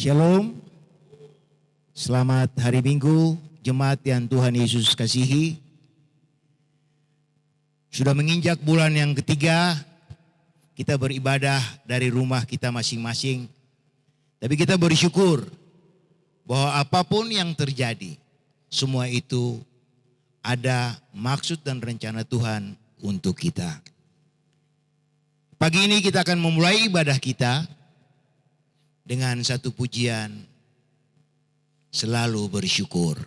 Shalom, selamat hari Minggu, jemaat yang Tuhan Yesus kasihi. Sudah menginjak bulan yang ketiga, kita beribadah dari rumah kita masing-masing. Tapi kita bersyukur bahwa apapun yang terjadi, semua itu ada maksud dan rencana Tuhan untuk kita. Pagi ini kita akan memulai ibadah kita dengan satu pujian, selalu bersyukur.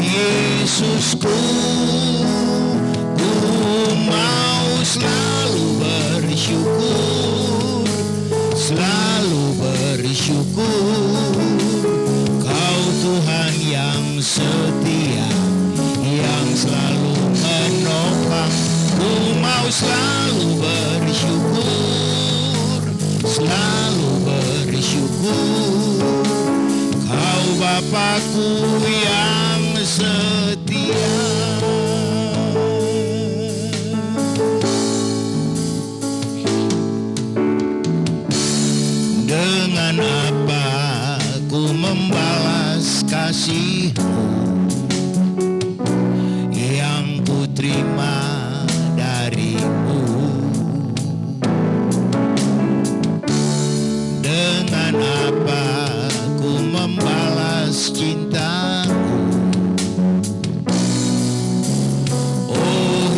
Yesusku, ku mau selalu bersyukur, selalu bersyukur. Kau Tuhan yang setia, yang selalu menopang. Ku mau selalu bersyukur, selalu bersyukur. Kau Bapakku yang setia. Dengan apa ku membalas kasih-Mu yang ku terima dari-Mu? Dengan apa ku membalas cinta-Mu?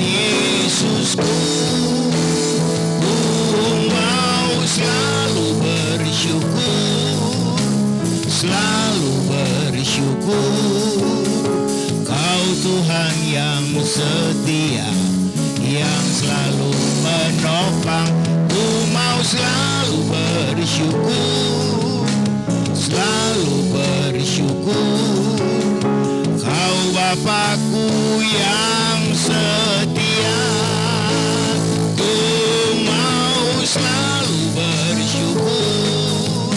Yesusku, ku mau selalu bersyukur, selalu bersyukur. Kau Tuhan yang setia, yang selalu menopang. Ku mau selalu bersyukur, selalu bersyukur. Kau Bapakku yang setia. Ku mau selalu bersyukur,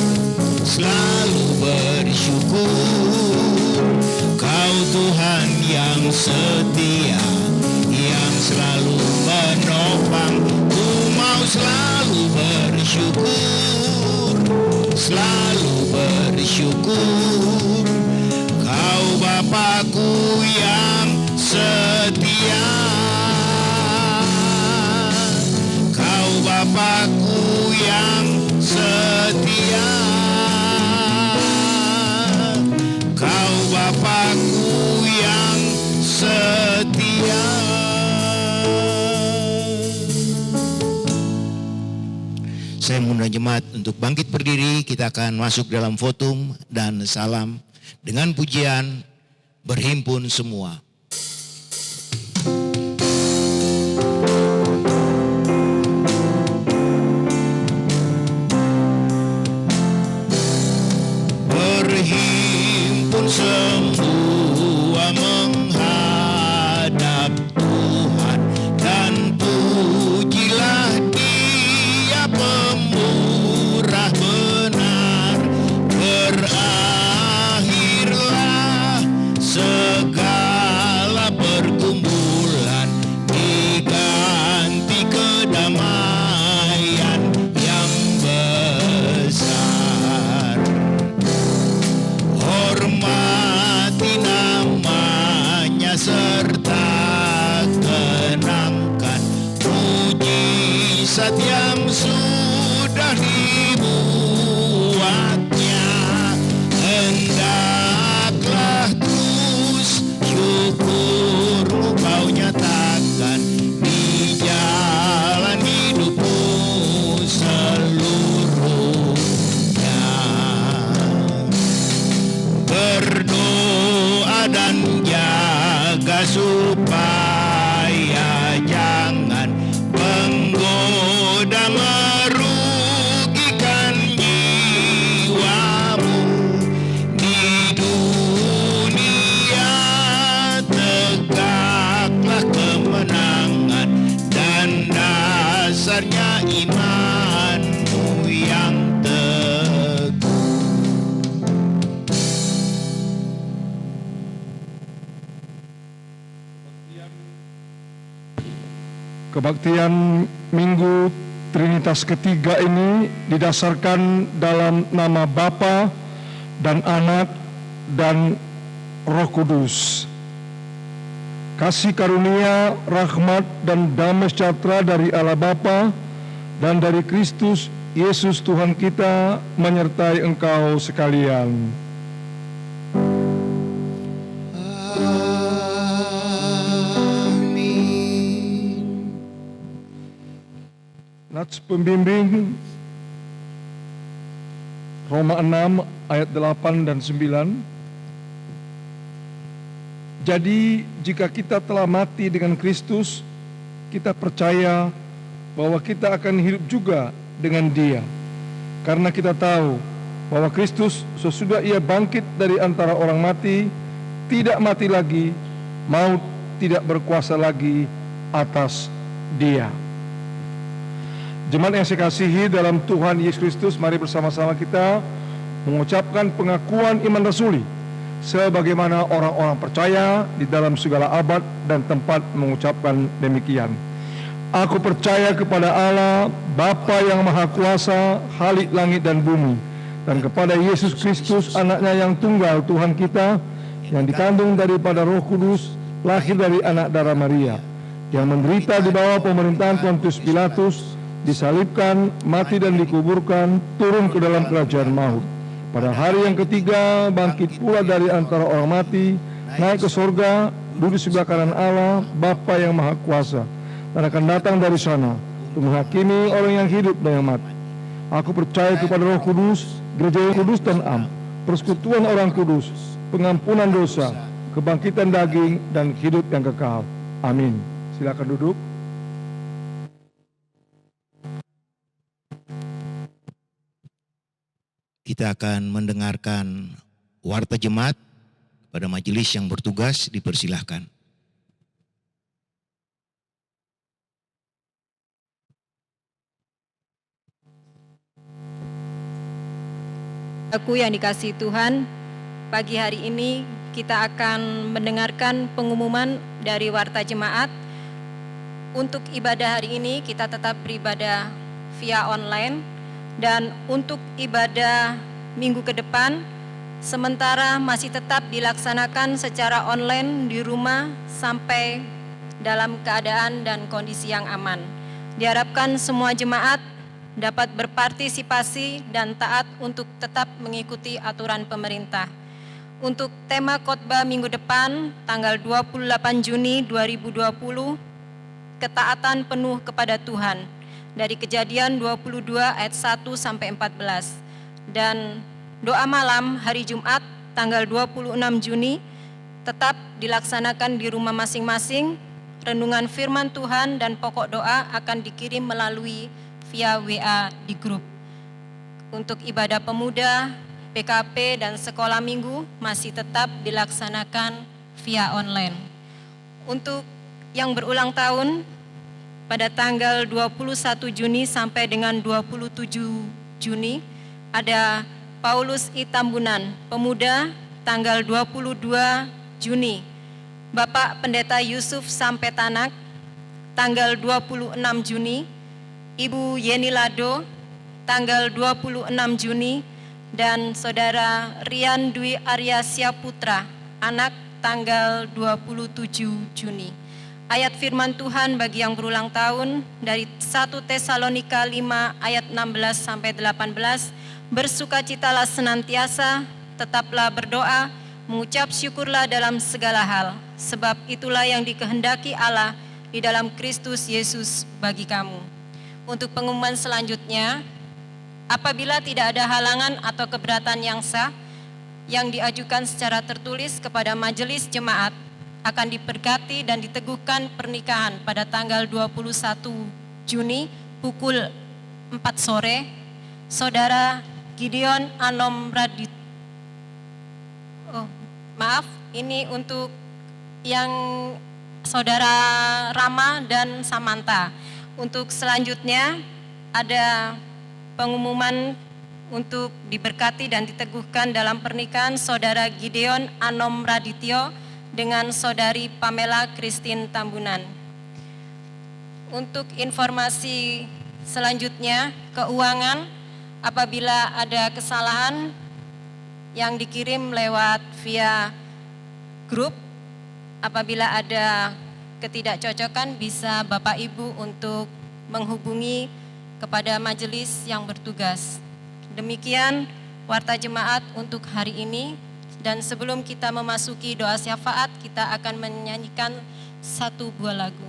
selalu bersyukur. Kau Tuhan yang setia, yang selalu menopang. Ku mau selalu bersyukur, selalu bersyukur. Kau Bapakku yang setia, Kau Bapakku yang setia, Kau Bapakku yang setia. Saya mengundang jemaat untuk bangkit berdiri. Kita akan masuk dalam votum dan salam dengan pujian berhimpun semua. Berhimpun semua menghadap Tuhan, dan pujilah Dia pemurah benar. Berakhirlah segala pergumulan, diganti kedamaian yang besar. Hormati namanya serta kenangkan mujizat yang sudah dibuatnya. Hendaklah terus syukur kau nyatakan di jalan hidupmu seluruh supaya jangan menggoda merugikan jiwamu di dunia. Tegaklah kemenangan dan dasarnya imanmu yang teguh. Kebaktian Minggu Trinitas ketiga ini didasarkan dalam nama Bapa dan Anak dan Roh Kudus. Kasih karunia, rahmat dan damai sejahtera dari Allah Bapa dan dari Kristus Yesus Tuhan kita menyertai engkau sekalian. Nats pembimbing Roma 6 ayat 8 dan 9. Jadi jika kita telah mati dengan Kristus, kita percaya bahwa kita akan hidup juga dengan Dia. Karena kita tahu bahwa Kristus sesudah Ia bangkit dari antara orang mati, tidak mati lagi, maut tidak berkuasa lagi atas Dia. Jemaat yang saya kasihi dalam Tuhan Yesus Kristus, mari bersama-sama kita mengucapkan pengakuan iman rasuli sebagaimana orang-orang percaya di dalam segala abad dan tempat mengucapkan demikian. Aku percaya kepada Allah, Bapa yang Maha Kuasa, Khalik langit dan bumi, dan kepada Yesus Kristus, Anaknya yang tunggal, Tuhan kita, yang dikandung daripada Roh Kudus, lahir dari anak darah Maria, yang menderita di bawah pemerintahan Pontius Pilatus, disalibkan, mati dan dikuburkan, turun ke dalam kerajaan maut. Pada hari yang ketiga bangkit pula dari antara orang mati, naik ke sorga, duduk sebelah kanan Allah, Bapa yang Maha Kuasa, dan akan datang dari sana untuk menghakimi orang yang hidup dan yang mati. Aku percaya kepada Roh Kudus, gereja yang kudus dan am, persekutuan orang kudus, pengampunan dosa, kebangkitan daging dan hidup yang kekal. Amin. Silakan duduk. Kita akan mendengarkan warta jemaat. Pada majelis yang bertugas dipersilahkan. Aku yang dikasihi Tuhan, pagi hari ini kita akan mendengarkan pengumuman dari warta jemaat. Untuk ibadah hari ini kita tetap beribadah via online. Dan untuk ibadah minggu ke depan, sementara masih tetap dilaksanakan secara online di rumah sampai dalam keadaan dan kondisi yang aman. Diharapkan semua jemaat dapat berpartisipasi dan taat untuk tetap mengikuti aturan pemerintah. Untuk tema khotbah minggu depan, tanggal 28 Juni 2020, ketaatan penuh kepada Tuhan. Dari Kejadian 22 ayat 1 sampai 14. Dan doa malam hari Jumat tanggal 26 Juni tetap dilaksanakan di rumah masing-masing. Renungan firman Tuhan dan pokok doa akan dikirim melalui via WA di grup. Untuk ibadah pemuda, PKP dan sekolah minggu masih tetap dilaksanakan via online. Untuk yang berulang tahun, pada tanggal 21 Juni sampai dengan 27 Juni ada Paulus I. Tambunan, pemuda, tanggal 22 Juni. Bapak Pendeta Yusuf Sampetanak, tanggal 26 Juni. Ibu Yeni Lado, tanggal 26 Juni. Dan Saudara Rian Dwi Arya Siaputra, anak, tanggal 27 Juni. Ayat firman Tuhan bagi yang berulang tahun dari 1 Tesalonika 5 ayat 16 sampai 18. Bersukacitalah senantiasa, tetaplah berdoa, mengucap syukurlah dalam segala hal, sebab itulah yang dikehendaki Allah di dalam Kristus Yesus bagi kamu. Untuk pengumuman selanjutnya, apabila tidak ada halangan atau keberatan yang sah yang diajukan secara tertulis kepada majelis jemaat, akan diberkati dan diteguhkan pernikahan pada tanggal 21 Juni pukul 4 sore. Saudara Gideon Anom Radit. Ini untuk yang Saudara Rama dan Samantha. Untuk selanjutnya ada pengumuman untuk diberkati dan diteguhkan dalam pernikahan Saudara Gideon Anom Radityo dengan Saudari Pamela Christine Tambunan. Untuk informasi selanjutnya, keuangan, apabila ada kesalahan yang dikirim lewat via grup, apabila ada ketidakcocokan bisa Bapak Ibu untuk menghubungi kepada majelis yang bertugas. Demikian warta jemaat untuk hari ini, dan sebelum kita memasuki doa syafaat, kita akan menyanyikan satu buah lagu.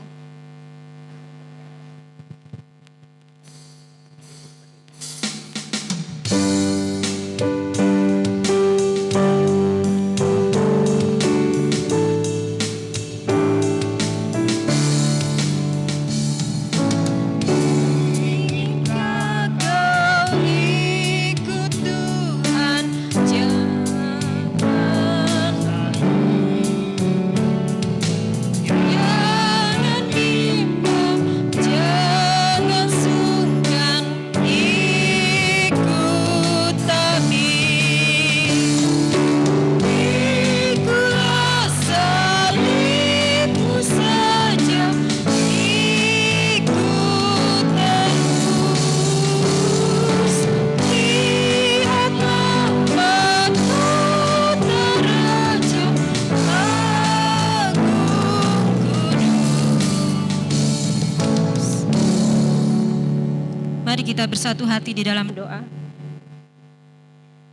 Kita bersatu hati di dalam doa.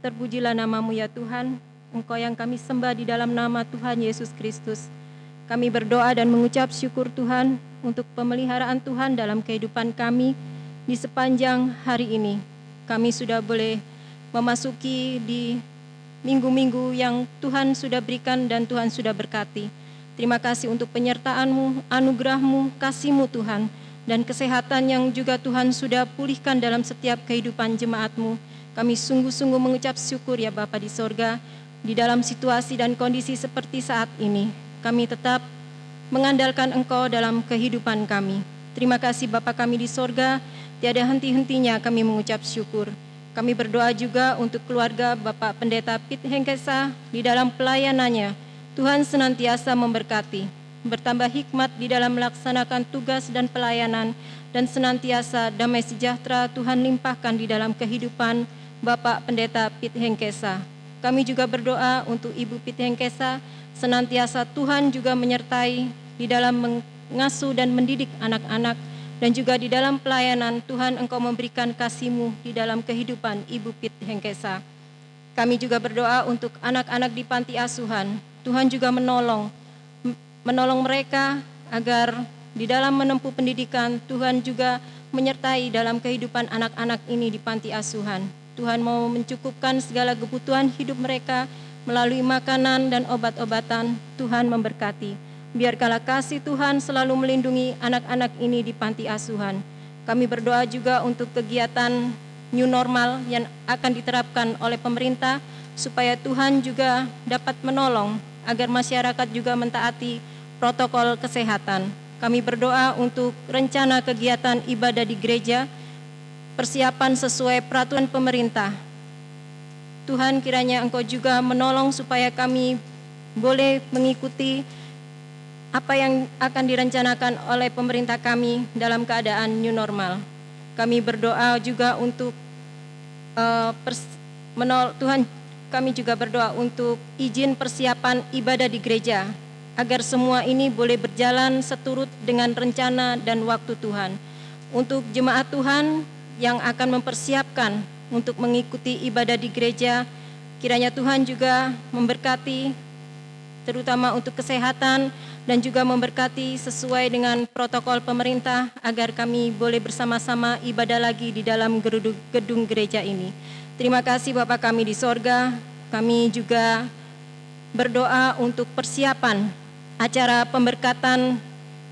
Terpujilah nama-Mu ya Tuhan, Engkau yang kami sembah di dalam nama Tuhan Yesus Kristus. Kami berdoa dan mengucap syukur Tuhan untuk pemeliharaan Tuhan dalam kehidupan kami di sepanjang hari ini. Kami sudah boleh memasuki di minggu-minggu yang Tuhan sudah berikan dan Tuhan sudah berkati. Terima kasih untuk penyertaan-Mu, anugerah-Mu, kasih-Mu Tuhan, dan kesehatan yang juga Tuhan sudah pulihkan dalam setiap kehidupan jemaat-Mu. Kami sungguh-sungguh mengucap syukur ya Bapa di sorga, di dalam situasi dan kondisi seperti saat ini. Kami tetap mengandalkan Engkau dalam kehidupan kami. Terima kasih Bapa kami di sorga, tiada henti-hentinya kami mengucap syukur. Kami berdoa juga untuk keluarga Bapak Pendeta Pit Hengkesa di dalam pelayanannya. Tuhan senantiasa memberkati, bertambah hikmat di dalam melaksanakan tugas dan pelayanan, dan senantiasa damai sejahtera Tuhan limpahkan di dalam kehidupan Bapak Pendeta Pit Hengkesa. Kami juga berdoa untuk Ibu Pit Hengkesa, senantiasa Tuhan juga menyertai di dalam mengasuh dan mendidik anak-anak, dan juga di dalam pelayanan Tuhan Engkau memberikan kasih-Mu di dalam kehidupan Ibu Pit Hengkesa. Kami juga berdoa untuk anak-anak di panti asuhan. Tuhan juga menolong mereka agar di dalam menempuh pendidikan, Tuhan juga menyertai dalam kehidupan anak-anak ini di panti asuhan. Tuhan mau mencukupkan segala kebutuhan hidup mereka melalui makanan dan obat-obatan. Tuhan memberkati. Biarkanlah kasih Tuhan selalu melindungi anak-anak ini di panti asuhan. Kami berdoa juga untuk kegiatan new normal yang akan diterapkan oleh pemerintah, supaya Tuhan juga dapat menolong agar masyarakat juga mentaati protokol kesehatan. Kami berdoa untuk rencana kegiatan ibadah di gereja, persiapan sesuai peraturan pemerintah. Tuhan, kiranya Engkau juga menolong supaya kami boleh mengikuti apa yang akan direncanakan oleh pemerintah kami dalam keadaan new normal. Kami berdoa juga untuk Tuhan, kami juga berdoa untuk izin persiapan ibadah di gereja, agar semua ini boleh berjalan seturut dengan rencana dan waktu Tuhan. Untuk jemaat Tuhan yang akan mempersiapkan untuk mengikuti ibadah di gereja, kiranya Tuhan juga memberkati, terutama untuk kesehatan, dan juga memberkati sesuai dengan protokol pemerintah, agar kami boleh bersama-sama ibadah lagi di dalam gedung gereja ini. Terima kasih Bapa kami di sorga. Kami juga berdoa untuk persiapan acara pemberkatan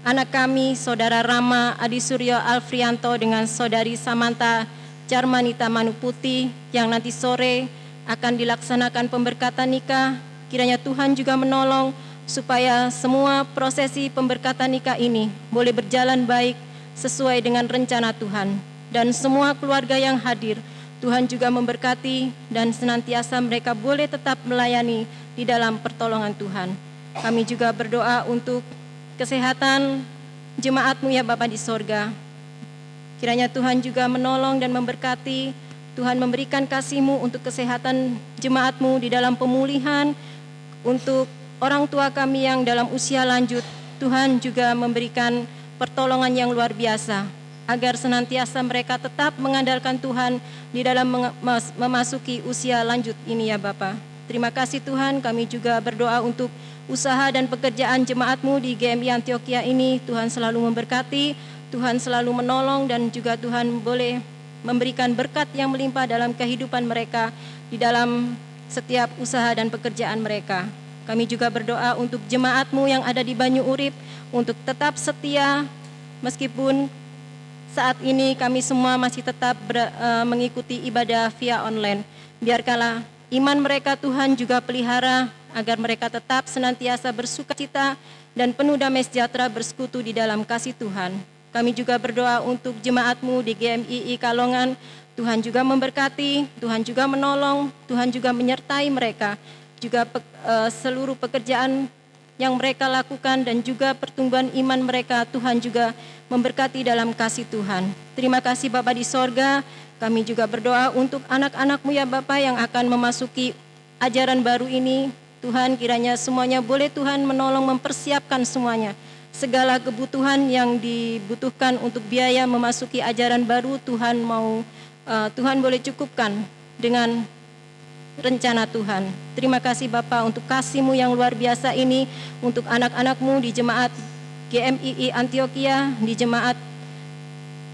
anak kami, Saudara Rama Adi Suryo Alfrianto dengan Saudari Samantha Jarmanita Manuputi yang nanti sore akan dilaksanakan pemberkatan nikah. Kiranya Tuhan juga menolong supaya semua prosesi pemberkatan nikah ini boleh berjalan baik sesuai dengan rencana Tuhan. Dan semua keluarga yang hadir, Tuhan juga memberkati dan senantiasa mereka boleh tetap melayani di dalam pertolongan Tuhan. Kami juga berdoa untuk kesehatan jemaat-Mu ya Bapa di sorga. Kiranya Tuhan juga menolong dan memberkati, Tuhan memberikan kasih-Mu untuk kesehatan jemaat-Mu di dalam pemulihan, untuk orang tua kami yang dalam usia lanjut, Tuhan juga memberikan pertolongan yang luar biasa, agar senantiasa mereka tetap mengandalkan Tuhan di dalam memasuki usia lanjut ini ya Bapa. Terima kasih Tuhan, kami juga berdoa untuk usaha dan pekerjaan jemaat-Mu di GMI Antioquia ini. Tuhan selalu memberkati, Tuhan selalu menolong, dan juga Tuhan boleh memberikan berkat yang melimpah dalam kehidupan mereka di dalam setiap usaha dan pekerjaan mereka. Kami juga berdoa untuk jemaat-Mu yang ada di Banyu Urip untuk tetap setia meskipun saat ini kami semua masih tetap mengikuti ibadah via online. Biarkanlah iman mereka Tuhan juga pelihara agar mereka tetap senantiasa bersukacita dan penuh damai sejahtera bersekutu di dalam kasih Tuhan. Kami juga berdoa untuk jemaat-Mu di GMII Kalongan. Tuhan juga memberkati, Tuhan juga menolong, Tuhan juga menyertai mereka. Juga seluruh pekerjaan yang mereka lakukan dan juga pertumbuhan iman mereka, Tuhan juga memberkati dalam kasih Tuhan. Terima kasih Bapa di sorga, kami juga berdoa untuk anak-anak-Mu ya Bapa yang akan memasuki ajaran baru ini. Tuhan kiranya semuanya boleh Tuhan menolong mempersiapkan semuanya. Segala kebutuhan yang dibutuhkan untuk biaya memasuki ajaran baru, Tuhan boleh cukupkan dengan rencana Tuhan. Terima kasih Bapa untuk kasih-Mu yang luar biasa ini untuk anak-anak-Mu di jemaat GMII Antioquia, di jemaat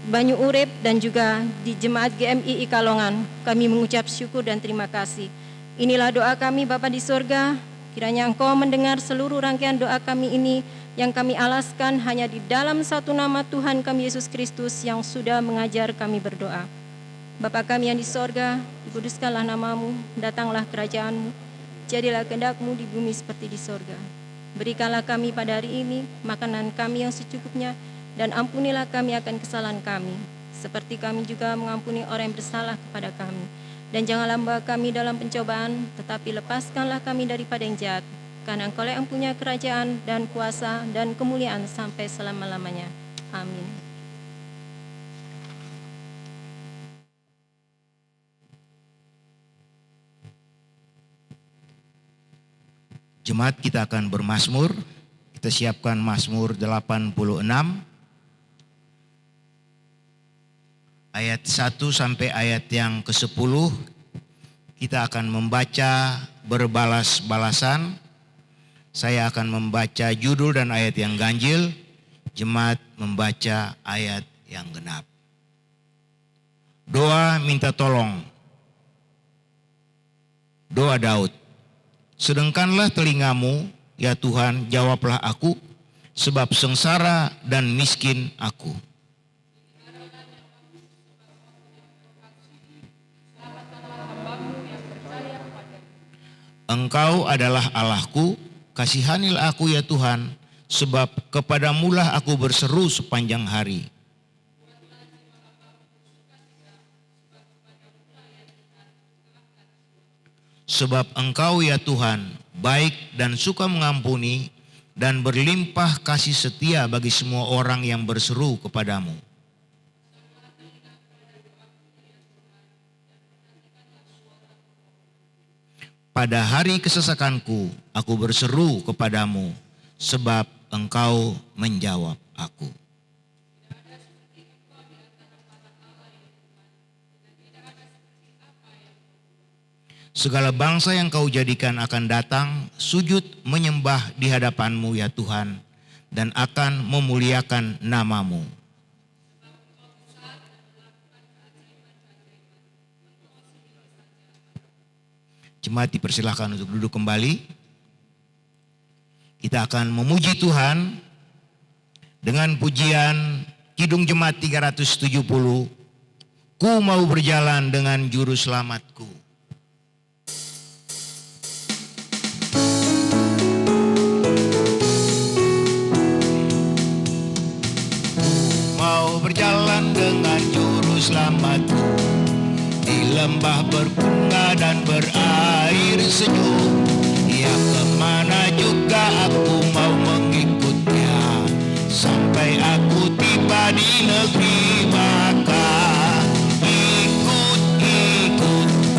Banyu Urip, dan juga di jemaat GMII Kalongan. Kami mengucap syukur dan terima kasih. Inilah doa kami Bapa di sorga, kiranya Engkau mendengar seluruh rangkaian doa kami ini yang kami alaskan hanya di dalam satu nama Tuhan kami Yesus Kristus yang sudah mengajar kami berdoa. Bapa kami yang di sorga, dikuduskanlah nama-Mu, datanglah kerajaan-Mu, jadilah kehendak-Mu di bumi seperti di sorga. Berikanlah kami pada hari ini makanan kami yang secukupnya, dan ampunilah kami akan kesalahan kami, seperti kami juga mengampuni orang yang bersalah kepada kami. Dan janganlah membawa kami dalam pencobaan, tetapi lepaskanlah kami daripada yang jahat, karena Engkau yang punya kerajaan dan kuasa dan kemuliaan sampai selama-lamanya. Amin. Jemaat kita akan bermazmur. Kita siapkan Mazmur 86 ayat 1 sampai ayat yang ke-10. Kita akan membaca berbalas-balasan. Saya akan membaca judul dan ayat yang ganjil. Jemaat membaca ayat yang genap. Doa minta tolong. Doa Daud. Sedengkanlah telingamu, ya Tuhan, jawablah aku, sebab sengsara dan miskin aku. Engkau adalah Allahku, kasihanilah aku ya Tuhan, sebab kepadamulah aku berseru sepanjang hari. Sebab Engkau ya Tuhan, baik dan suka mengampuni, dan berlimpah kasih setia bagi semua orang yang berseru kepadamu. Pada hari kesesakanku, aku berseru kepadamu, sebab Engkau menjawab aku. Segala bangsa yang Kau jadikan akan datang, sujud menyembah di hadapan-Mu ya Tuhan, dan akan memuliakan nama-Mu. Jemaat dipersilahkan untuk duduk kembali. Kita akan memuji Tuhan dengan pujian Kidung Jemaat 370, Ku mau berjalan dengan juru selamatku. Mau berjalan dengan juru selamatku, di lembah berbunga dan berair sejuk. Ya kemana juga aku mau mengikutnya, sampai aku tiba di negeri Maka.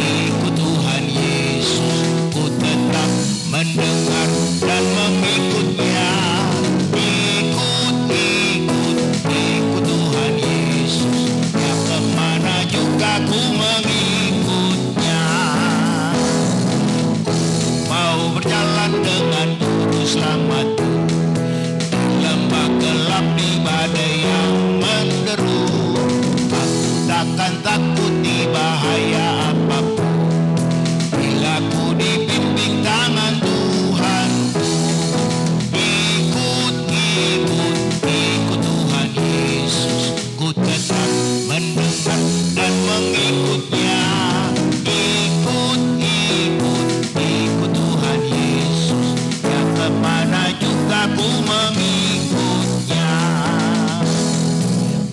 Ikut Tuhan Yesus, ku tetap mendengar dan mengikutnya. Ikut Tuhan Yesus, ya kemana juga ku mengikutnya. Mau berjalan dengan juru selamatku, di lembah gelap di badai yang menderu. Aku takkan takuti bahaya apapun, bila ku dibimbing tangan Tuhanku. Ikut Tuhan Yesus, ku tetap mendengar dan mengikutnya. Ikut Tuhan Yesus, ya kemana juga ku mengikutnya.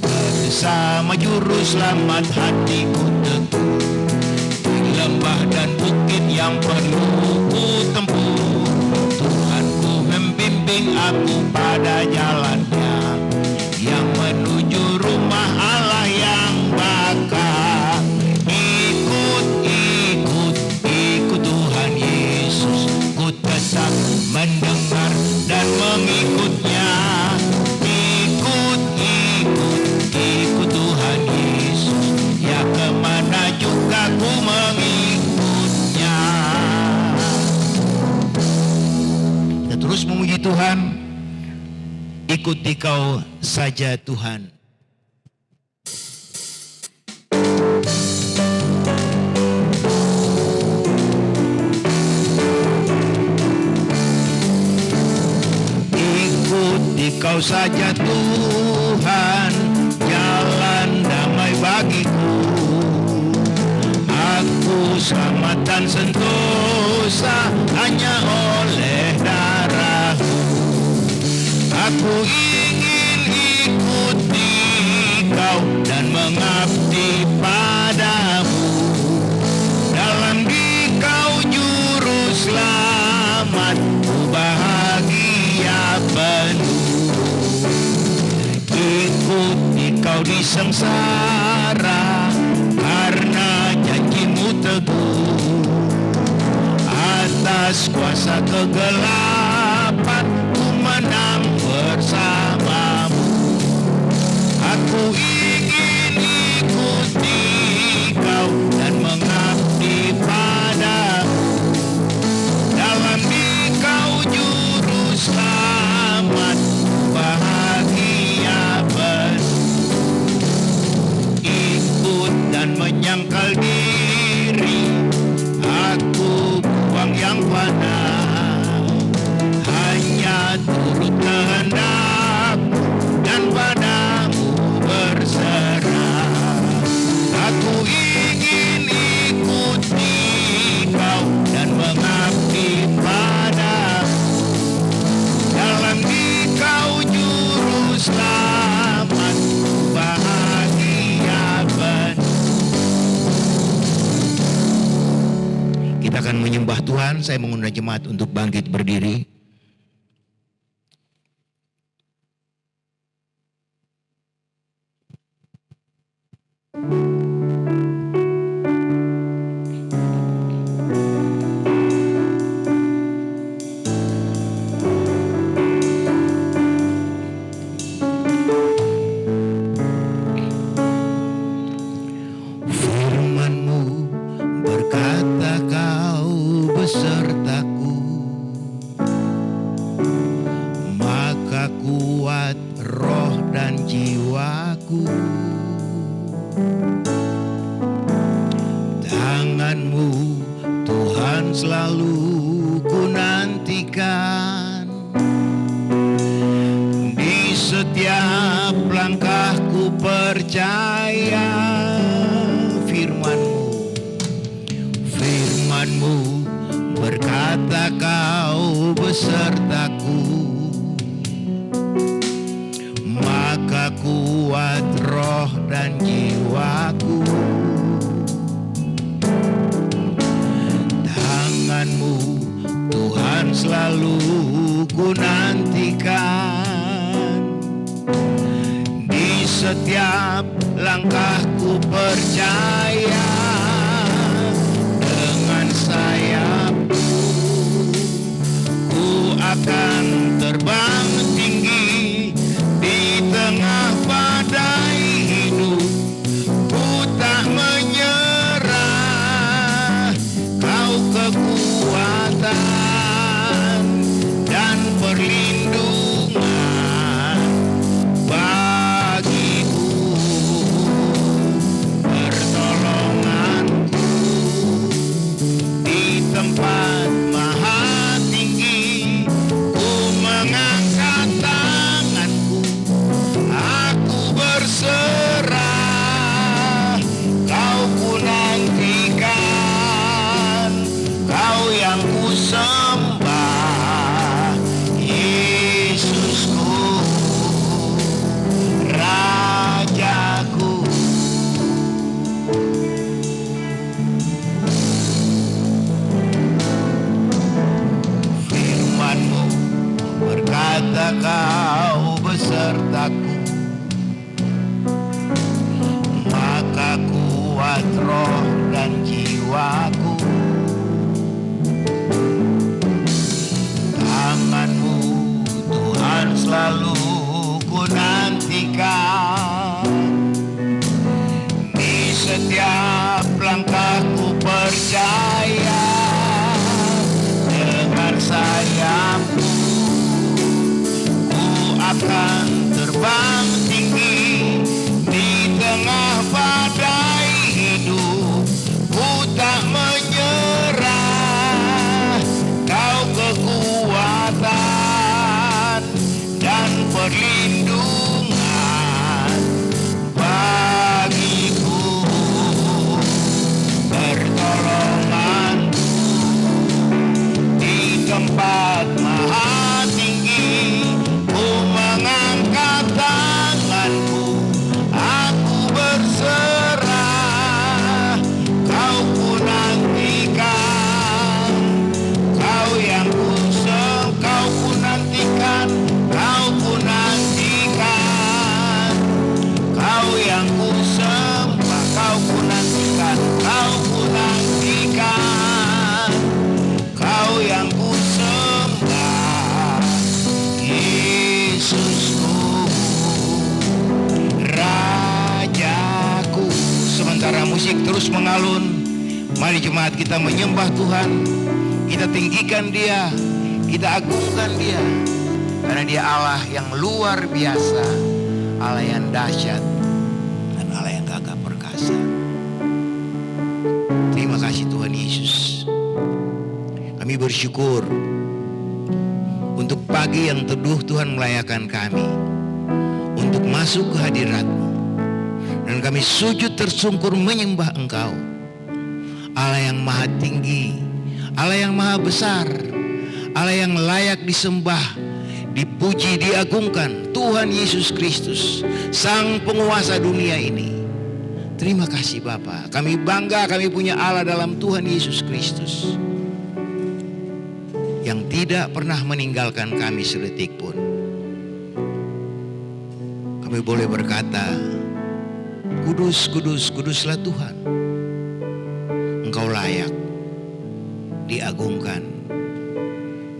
Bersama juru selamat hatiku teguh, di lembah dan bukit yang perlu ku tempuh. Tuhanku membimbing aku pada jalannya, yang menuju rumah Allah yang baka. Ikut Tuhan Yesus, ku tetap mendengar dan mengikutnya. Ikut Tuhan Yesus, ya kemana juga ku mengikutnya. Kita terus memuji Tuhan. Ikuti kau saja Tuhan. Ikuti kau saja Tuhan, jalan damai bagiku. Aku selamat dan sentosa hanya oleh darah-Mu. Aku ingin ikuti kau dan mengabdi padamu. Dalam Dikau juru selamat, ku bahagia penuh. Ikuti kau di sengsara, karena janji-Mu teguh. Atas kuasa kegelapan, ku menang bersamamu. Aku ingin ikuti kau dan mengabdi padamu. Dalam Dikau juru selamat, bahagia penuh. Ikut dan menyangkal diri, aku buang yang fana. Hanya turut kehendak-Mu dan padamu berserah. Aku ingin ikuti kau dan mengabdi padamu. Dalam Dikau juru selamat, bahagia penuh. Kita akan menyembah Tuhan. Saya mengundang jemaat untuk bangkit berdiri. Firman-Mu berkata Kau besertaku, maka kuat roh dan jiwaku. Tangan-Mu Tuhan selalu ku nantikan, setiap langkahku percaya firman-Mu berkata Kau besertaku, maka kuat roh dan jiwaku. Tangan-Mu Tuhan selalu ku nantikan, di setiap langkahku percaya, dengan sayap-Mu ku akan terbang tinggi di tengah badai hidup. Ku tak menyerah, Kau kekuatan dan perlindungan bagiku, pertolonganku di tempat maha tinggi. Ku mengangkat tanganku, aku berserah, Kau ku nantikan, Kau yang ku sembah, Yesusku, Rajaku. Firman-Mu berkata Kau besertaku, maka kuat roh dan jiwaku. Tangan-Mu Tuhan selalu ku nantikan, di setiap langkahku percaya, dengan sayap-Mu ku akan terbang tinggi di tengah badai hidup. Ku tak menyerah, Kau kekuatan dan perlindungan bagiku, pertolonganku di tempat maha tinggi. Ku mengangkat tanganku, aku berserah, Kau ku nantikan, Kau yang Kau ku nantikan, Kau ku nantikan, Kau yang ku sembah, Kau ku nantikan, Kau ku nantikan, Kau yang ku sembah, Yesusku, Rajaku. Sementara musik terus mengalun, mari jemaat kita menyembah Tuhan, kita tinggikan Dia, kita agungkan Dia, karena Dia Allah yang luar biasa, Allah yang dahsyat, dan Allah yang gagah perkasa. Terima kasih Tuhan Yesus. Kami bersyukur untuk pagi yang teduh Tuhan melayakan kami untuk masuk ke hadirat-Mu, dan kami sujud tersungkur menyembah Engkau, Allah yang maha tinggi, Allah yang maha besar, Allah yang layak disembah, dipuji, diagungkan, Tuhan Yesus Kristus, Sang Penguasa dunia ini. Terima kasih Bapa, kami bangga kami punya Allah dalam Tuhan Yesus Kristus, yang tidak pernah meninggalkan kami sedetik pun. Kami boleh berkata, kudus, kudus, kuduslah Tuhan. Engkau layak diagungkan,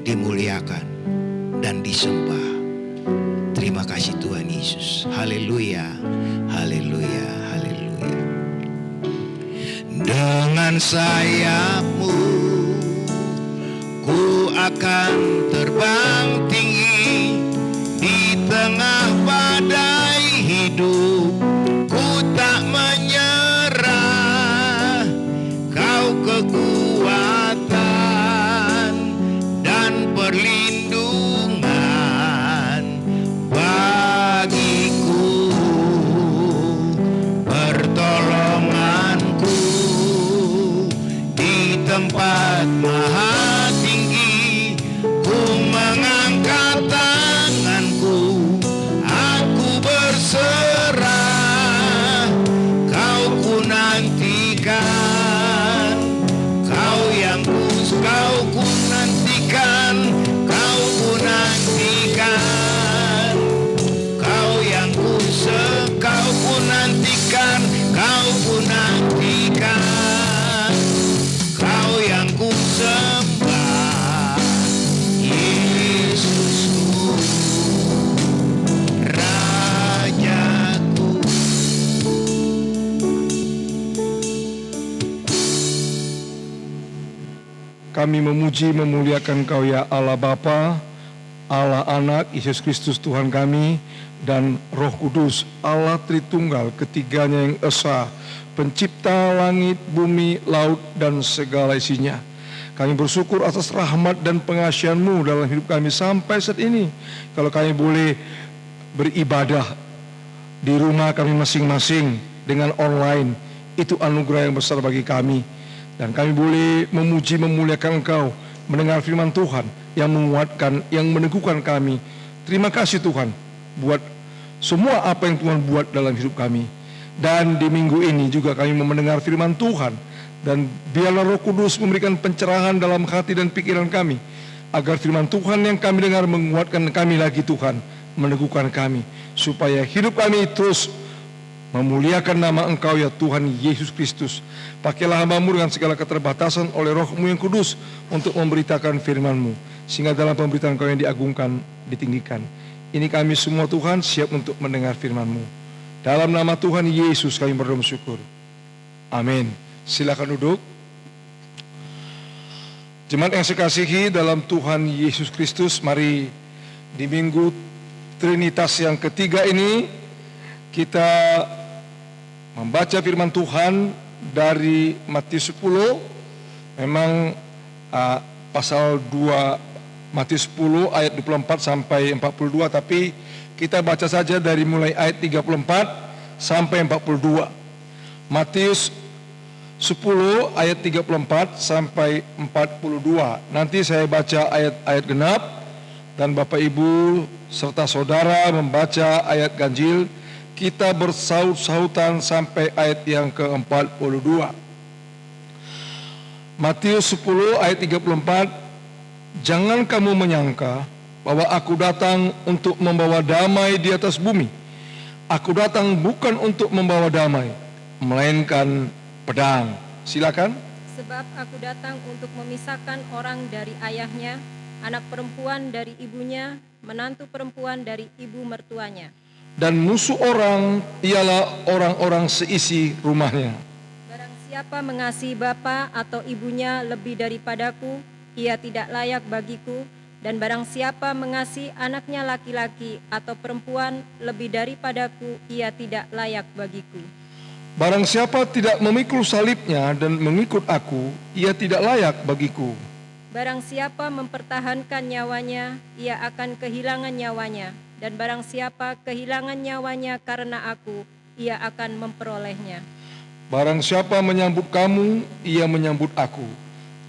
dimuliakan, dan disembah. Terima kasih Tuhan Yesus. Haleluya, haleluya, haleluya. Dengan sayap-Mu ku akan terbang tinggi di tengah badai hidup. Ku tak menyerah, Kau kekuatan dan perlindungan kami memuji memuliakan Engkau ya Allah Bapa, Allah Anak, Yesus Kristus Tuhan kami, dan Roh Kudus, Allah Tritunggal, ketiganya yang esa, pencipta langit, bumi, laut, dan segala isinya. Kami bersyukur atas rahmat dan pengasihan-Mu dalam hidup kami sampai saat ini. Kalau kami boleh beribadah di rumah kami masing-masing dengan online, itu anugerah yang besar bagi kami. Dan kami boleh memuji memuliakan Engkau, mendengar firman Tuhan yang menguatkan, yang meneguhkan kami. Terima kasih Tuhan buat semua apa yang Tuhan buat dalam hidup kami. Dan di minggu ini juga kami mau mendengar firman Tuhan, dan biarlah Roh Kudus memberikan pencerahan dalam hati dan pikiran kami, agar firman Tuhan yang kami dengar menguatkan kami lagi Tuhan, meneguhkan kami, supaya hidup kami terus memuliakan nama Engkau ya Tuhan Yesus Kristus. Pakailah hamba-Mu dengan segala keterbatasan oleh Roh-Mu yang kudus untuk memberitakan firman-Mu, sehingga dalam pemberitaan Engkau yang diagungkan, ditinggikan. Ini kami semua Tuhan siap untuk mendengar firman-Mu. Dalam nama Tuhan Yesus kami berdoa syukur. Amin. Silakan duduk. Jemaat yang saya kasihi dalam Tuhan Yesus Kristus, mari di minggu Trinitas yang ketiga ini kita membaca firman Tuhan dari Matius 10. Memang pasal 2 Matius 10 ayat 24 sampai 42, tapi kita baca saja dari mulai ayat 34 sampai 42. Matius 10 ayat 34 sampai 42. Nanti saya baca ayat-ayat genap, dan Bapak Ibu serta saudara membaca ayat ganjil. Kita bersaut-sautan sampai ayat yang ke-42. Matius 10 ayat 34. Jangan kamu menyangka bahwa aku datang untuk membawa damai di atas bumi. Aku datang bukan untuk membawa damai, melainkan pedang. Silakan. Sebab aku datang untuk memisahkan orang dari ayahnya, anak perempuan dari ibunya, menantu perempuan dari ibu mertuanya. Dan musuh orang ialah orang-orang seisi rumahnya. Barang siapa mengasihi bapa atau ibunya lebih daripadaku, ia tidak layak bagiku. Dan barang siapa mengasihi anaknya laki-laki atau perempuan lebih daripadaku, ia tidak layak bagiku. Barang siapa tidak memikul salibnya dan mengikut aku, ia tidak layak bagiku. Barang siapa mempertahankan nyawanya, ia akan kehilangan nyawanya. Dan barang siapa kehilangan nyawanya karena aku, ia akan memperolehnya. Barang siapa menyambut kamu, ia menyambut aku.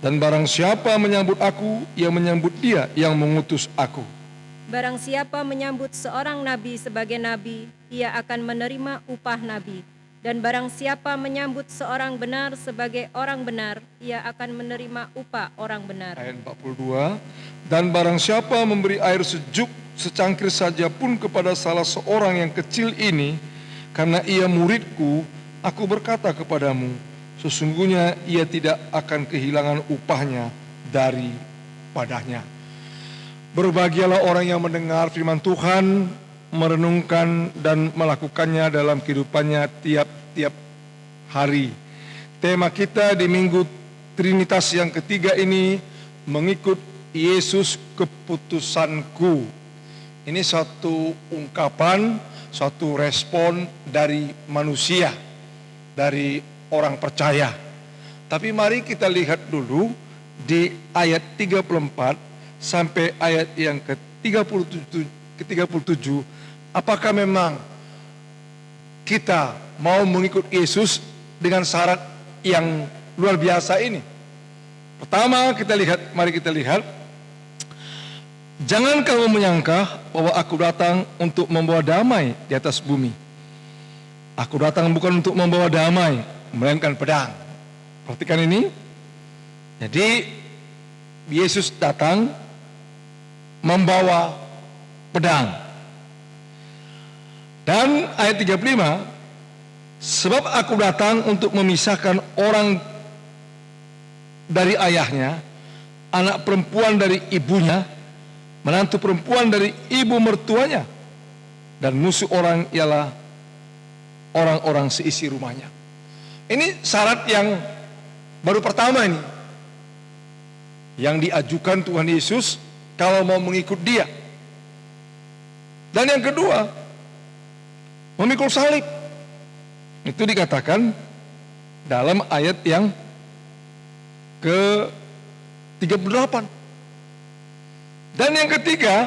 Dan barang siapa menyambut aku, ia menyambut dia yang mengutus aku. Barang siapa menyambut seorang nabi sebagai nabi, ia akan menerima upah nabi. Dan barang siapa menyambut seorang benar sebagai orang benar, ia akan menerima upah orang benar. Ayat 42. Dan barang siapa memberi air sejuk secangkir saja pun kepada salah seorang yang kecil ini, karena ia muridku, aku berkata kepadamu, sesungguhnya ia tidak akan kehilangan upahnya daripadanya. Berbahagialah orang yang mendengar firman Tuhan, merenungkan dan melakukannya dalam kehidupannya tiap-tiap hari. Tema kita di minggu Trinitas yang ketiga ini, mengikut Yesus keputusanku. Ini satu ungkapan, satu respon dari manusia, dari orang percaya. Tapi mari kita lihat dulu di ayat 34 sampai ayat yang ke-37, apakah memang kita mau mengikut Yesus dengan syarat yang luar biasa ini? Pertama mari kita lihat. Jangan kamu menyangka bahwa aku datang untuk membawa damai di atas bumi. Aku datang bukan untuk membawa damai, melainkan pedang. Perhatikan ini. Jadi Yesus datang membawa pedang. Dan ayat 35, sebab aku datang untuk memisahkan orang dari ayahnya, anak perempuan dari ibunya, menantu perempuan dari ibu mertuanya, dan musuh orang ialah orang-orang seisi rumahnya. Ini syarat yang baru pertama ini. yang diajukan Tuhan Yesus kalau mau mengikut Dia. Dan yang kedua, memikul salib. Itu dikatakan dalam ayat yang ke-38. Dan yang ketiga,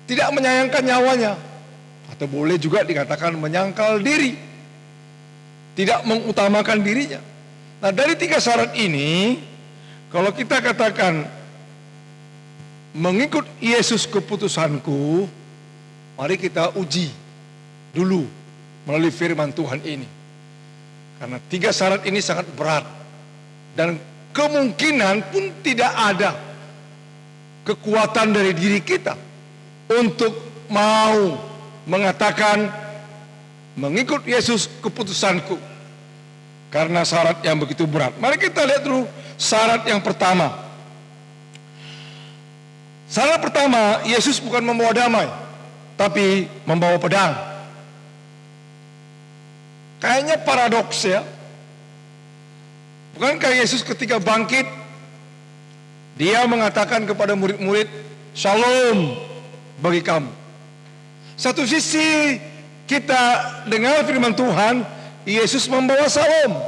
tidak menyayangkan nyawanya, atau boleh juga dikatakan menyangkal diri, tidak mengutamakan dirinya. Nah, dari 3 syarat ini, kalau kita katakan mengikut Yesus keputusanku, mari kita uji dulu melalui firman Tuhan ini. Karena 3 syarat ini sangat berat, dan kemungkinan pun tidak ada kekuatan dari diri kita untuk mau mengatakan mengikut Yesus keputusanku, karena syarat yang begitu berat. Mari kita lihat dulu syarat yang pertama. Syarat pertama, Yesus bukan membawa damai, tapi membawa pedang. Kayaknya paradoks ya. Bukankah Yesus ketika bangkit, Dia mengatakan kepada murid-murid, "Shalom bagi kamu." Satu sisi kita dengar firman Tuhan, Yesus membawa shalom,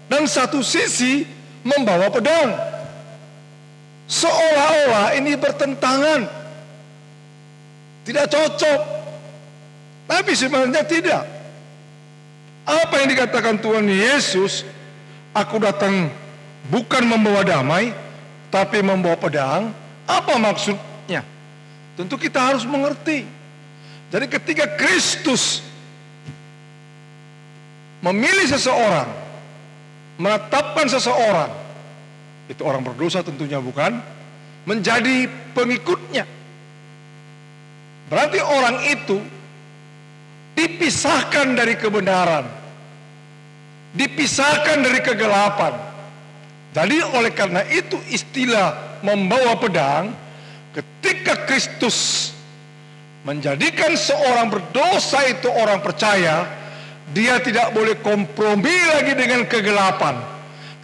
dan satu sisi membawa pedang. Seolah-olah ini bertentangan, tidak cocok. Tapi sebenarnya tidak. Apa yang dikatakan Tuhan Yesus, aku datang bukan membawa damai, tapi membawa pedang. Apa maksudnya? Tentu kita harus mengerti. Jadi ketika Kristus memilih seseorang, menetapkan seseorang, itu orang berdosa tentunya bukan, menjadi pengikutnya, berarti orang itu dipisahkan dari kebenaran, dipisahkan dari kegelapan. Jadi oleh karena itu istilah membawa pedang, ketika Kristus menjadikan seorang berdosa itu orang percaya, dia tidak boleh kompromi lagi dengan kegelapan,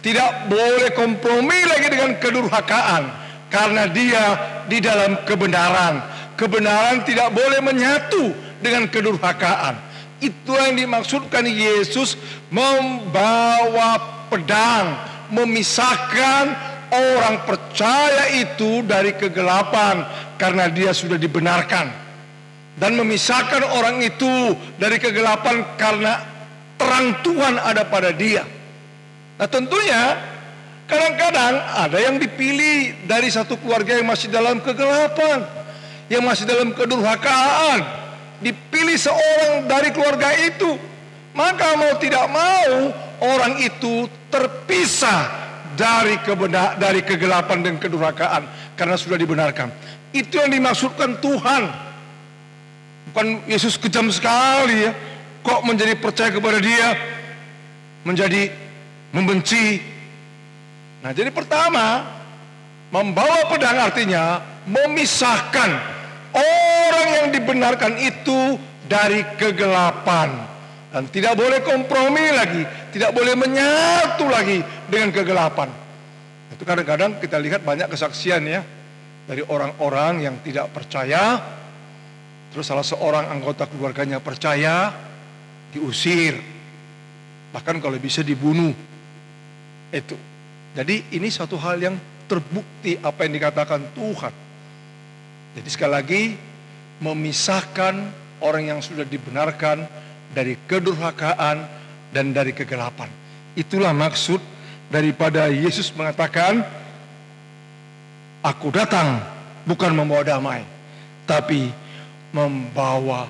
tidak boleh kompromi lagi dengan kedurhakaan, karena dia di dalam kebenaran. Kebenaran tidak boleh menyatu dengan kedurhakaan. Itu yang dimaksudkan Yesus membawa pedang, memisahkan orang percaya itu dari kegelapan karena dia sudah dibenarkan, dan memisahkan orang itu dari kegelapan karena terang Tuhan ada pada dia. Nah, tentunya kadang-kadang ada yang dipilih dari satu keluarga yang masih dalam kegelapan, yang masih dalam kedurhakaan, dipilih seorang dari keluarga itu, maka mau tidak mau orang itu terpisah dari kegelapan dan kedurhakaan karena sudah dibenarkan. Itu yang dimaksudkan Tuhan. Bukan Yesus kejam sekali ya, kok menjadi percaya kepada Dia menjadi membenci. Nah, jadi pertama, membawa pedang artinya memisahkan orang yang dibenarkan itu dari kegelapan, dan tidak boleh kompromi lagi, tidak boleh menyatu lagi dengan kegelapan. Itu kadang-kadang kita lihat banyak kesaksian ya, dari orang-orang yang tidak percaya, terus salah seorang anggota keluarganya percaya, diusir, bahkan kalau bisa dibunuh. Itu. Jadi ini satu hal yang terbukti apa yang dikatakan Tuhan. Jadi sekali lagi, memisahkan orang yang sudah dibenarkan dari kedurhakaan dan dari kegelapan. Itulah maksud daripada Yesus mengatakan, aku datang bukan membawa damai, tapi membawa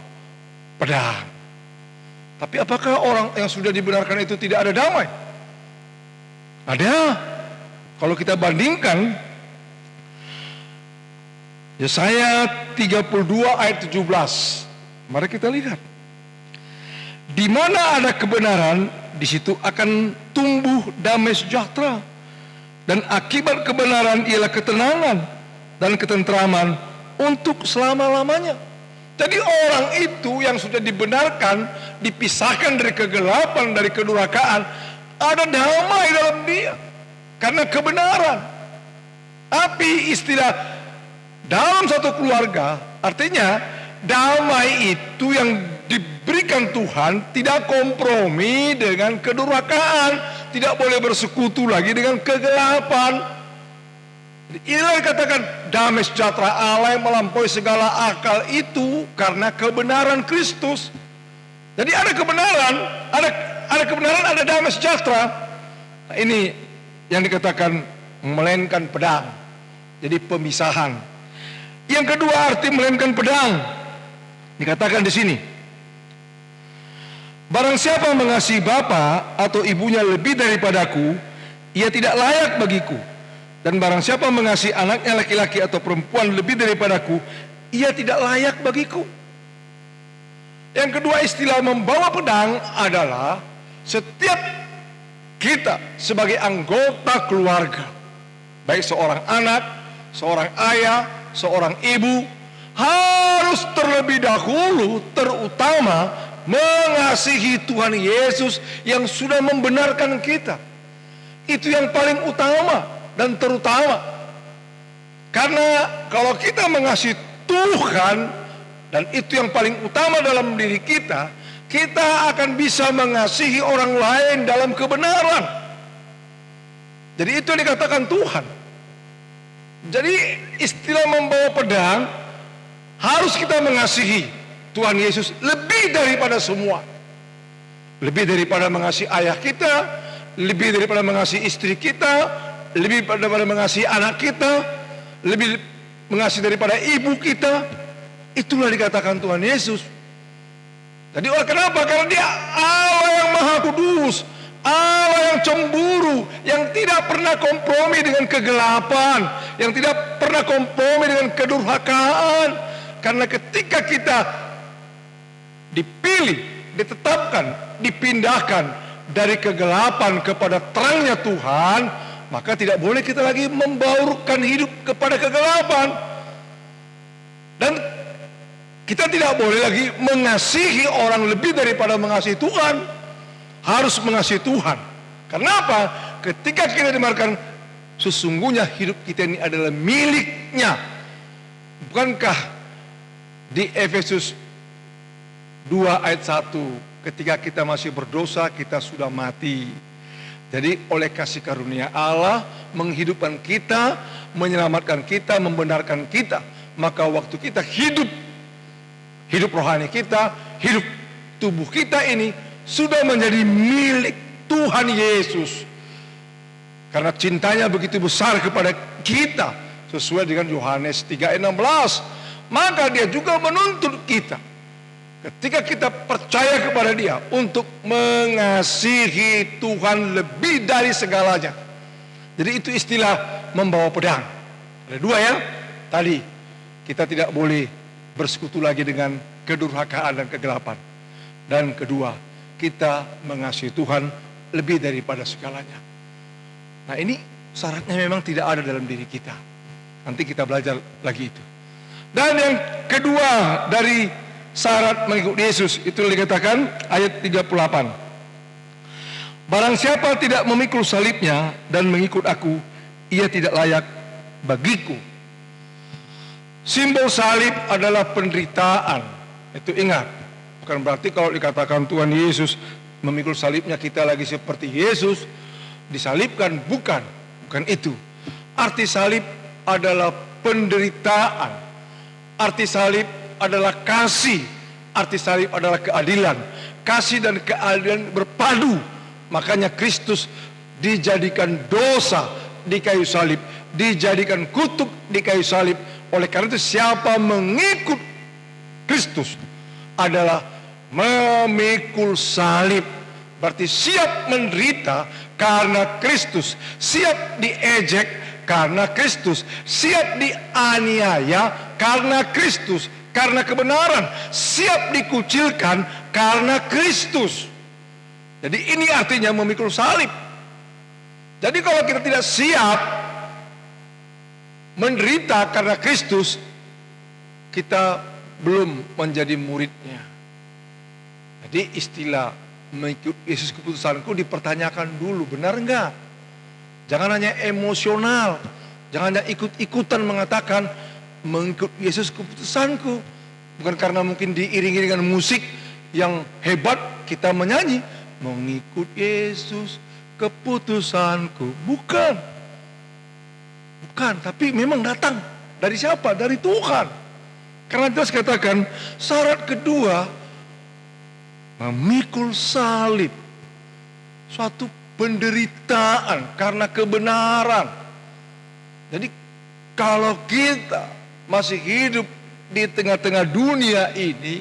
pedang. Tapi apakah orang yang sudah dibenarkan itu tidak ada damai? Ada. Kalau kita bandingkan Yesaya 32 ayat 17, mari kita lihat. Di mana ada kebenaran, di situ akan tumbuh damai sejahtera, dan akibat kebenaran ialah ketenangan dan ketentraman untuk selama-lamanya. Jadi orang itu yang sudah dibenarkan, dipisahkan dari kegelapan, dari kedurhakaan, ada damai dalam dia. karena kebenaran. Tapi istilah dalam satu keluarga artinya damai itu yang diberikan Tuhan tidak kompromi dengan kedurhakaan, tidak boleh bersekutu lagi dengan kegelapan. Inilah dikatakan damai sejahtera Allah yang melampaui segala akal itu karena kebenaran Kristus. Jadi ada kebenaran, ada kebenaran, ada damai sejahtera. Nah, ini yang dikatakan melainkan pedang. Jadi pemisahan. Yang kedua arti melainkan pedang dikatakan di sini. Barang siapa mengasihi bapa atau ibunya lebih daripadaku, ia tidak layak bagiku. Dan barang siapa mengasihi anaknya laki-laki atau perempuan lebih daripadaku, ia tidak layak bagiku. Yang kedua istilah membawa pedang adalah setiap kita sebagai anggota keluarga, baik seorang anak, seorang ayah, seorang ibu, harus terlebih dahulu terutama mengasihi Tuhan Yesus yang sudah membenarkan kita. Itu yang paling utama dan terutama. Karena kalau kita mengasihi Tuhan, dan itu yang paling utama dalam diri kita, kita akan bisa mengasihi orang lain dalam kebenaran. Jadi itu yang dikatakan Tuhan. Jadi istilah membawa pedang, harus kita mengasihi Tuhan Yesus lebih daripada semua. Lebih daripada mengasihi ayah kita, lebih daripada mengasihi istri kita, lebih daripada mengasihi anak kita, lebih mengasihi daripada ibu kita. Itulah dikatakan Tuhan Yesus. Jadi oleh kenapa? Karena dia Allah yang maha kudus, Allah yang cemburu, yang tidak pernah kompromi dengan kegelapan, yang tidak pernah kompromi dengan kedurhakaan. Karena ketika kita dipilih, ditetapkan, dipindahkan dari kegelapan kepada terangnya Tuhan, maka tidak boleh kita lagi membaurkan hidup kepada kegelapan. Dan kita tidak boleh lagi mengasihi orang lebih daripada mengasihi Tuhan. Harus mengasihi Tuhan. Kenapa? Ketika kita dimarkan, sesungguhnya hidup kita ini adalah miliknya. Bukankah di Efesus 2 ayat 1, ketika kita masih berdosa, kita sudah mati. Jadi oleh kasih karunia Allah menghidupkan kita, menyelamatkan kita, membenarkan kita. Maka waktu kita hidup rohani kita, hidup tubuh kita ini sudah menjadi milik Tuhan Yesus. Karena cintanya begitu besar kepada kita, sesuai dengan Yohanes 3:16, maka dia juga menuntut kita, ketika kita percaya kepada dia, untuk mengasihi Tuhan lebih dari segalanya. Jadi itu istilah membawa pedang. Ada dua ya, tadi kita tidak boleh bersekutu lagi dengan kedurhakaan dan kegelapan. Dan kedua, kita mengasihi Tuhan lebih daripada segalanya. Nah ini syaratnya memang tidak ada dalam diri kita. Nanti kita belajar lagi itu. Dan yang kedua dari syarat mengikut Yesus, itu dikatakan ayat 38. Barang siapa tidak memikul salibnya dan mengikut aku, ia tidak layak bagiku. Simbol salib adalah penderitaan. Itu ingat. Bukan berarti kalau dikatakan Tuhan Yesus memikul salibnya kita lagi seperti Yesus disalibkan. Bukan itu. Arti salib adalah penderitaan. Arti salib adalah kasih. Arti salib adalah keadilan. Kasih dan keadilan berpadu. Makanya Kristus dijadikan dosa di kayu salib, dijadikan kutuk di kayu salib. Oleh karena itu siapa mengikut Kristus adalah memikul salib. Berarti siap menderita karena Kristus, siap diejek karena Kristus, siap dianiaya karena Kristus, karena kebenaran, siap dikucilkan karena Kristus. Jadi ini artinya memikul salib. Jadi kalau kita tidak siap menderita karena Kristus, kita belum menjadi muridnya. Jadi istilah mengikut Yesus keputusanku dipertanyakan dulu, benar enggak? Jangan hanya emosional, jangan hanya ikut-ikutan mengatakan mengikut Yesus keputusanku. Bukan karena mungkin diiringi dengan musik yang hebat kita menyanyi mengikut Yesus keputusanku. Bukan, tapi memang datang dari siapa? Dari Tuhan. Karena jelas katakan syarat kedua memikul salib, suatu penderitaan karena kebenaran. Jadi kalau kita masih hidup di tengah-tengah dunia ini,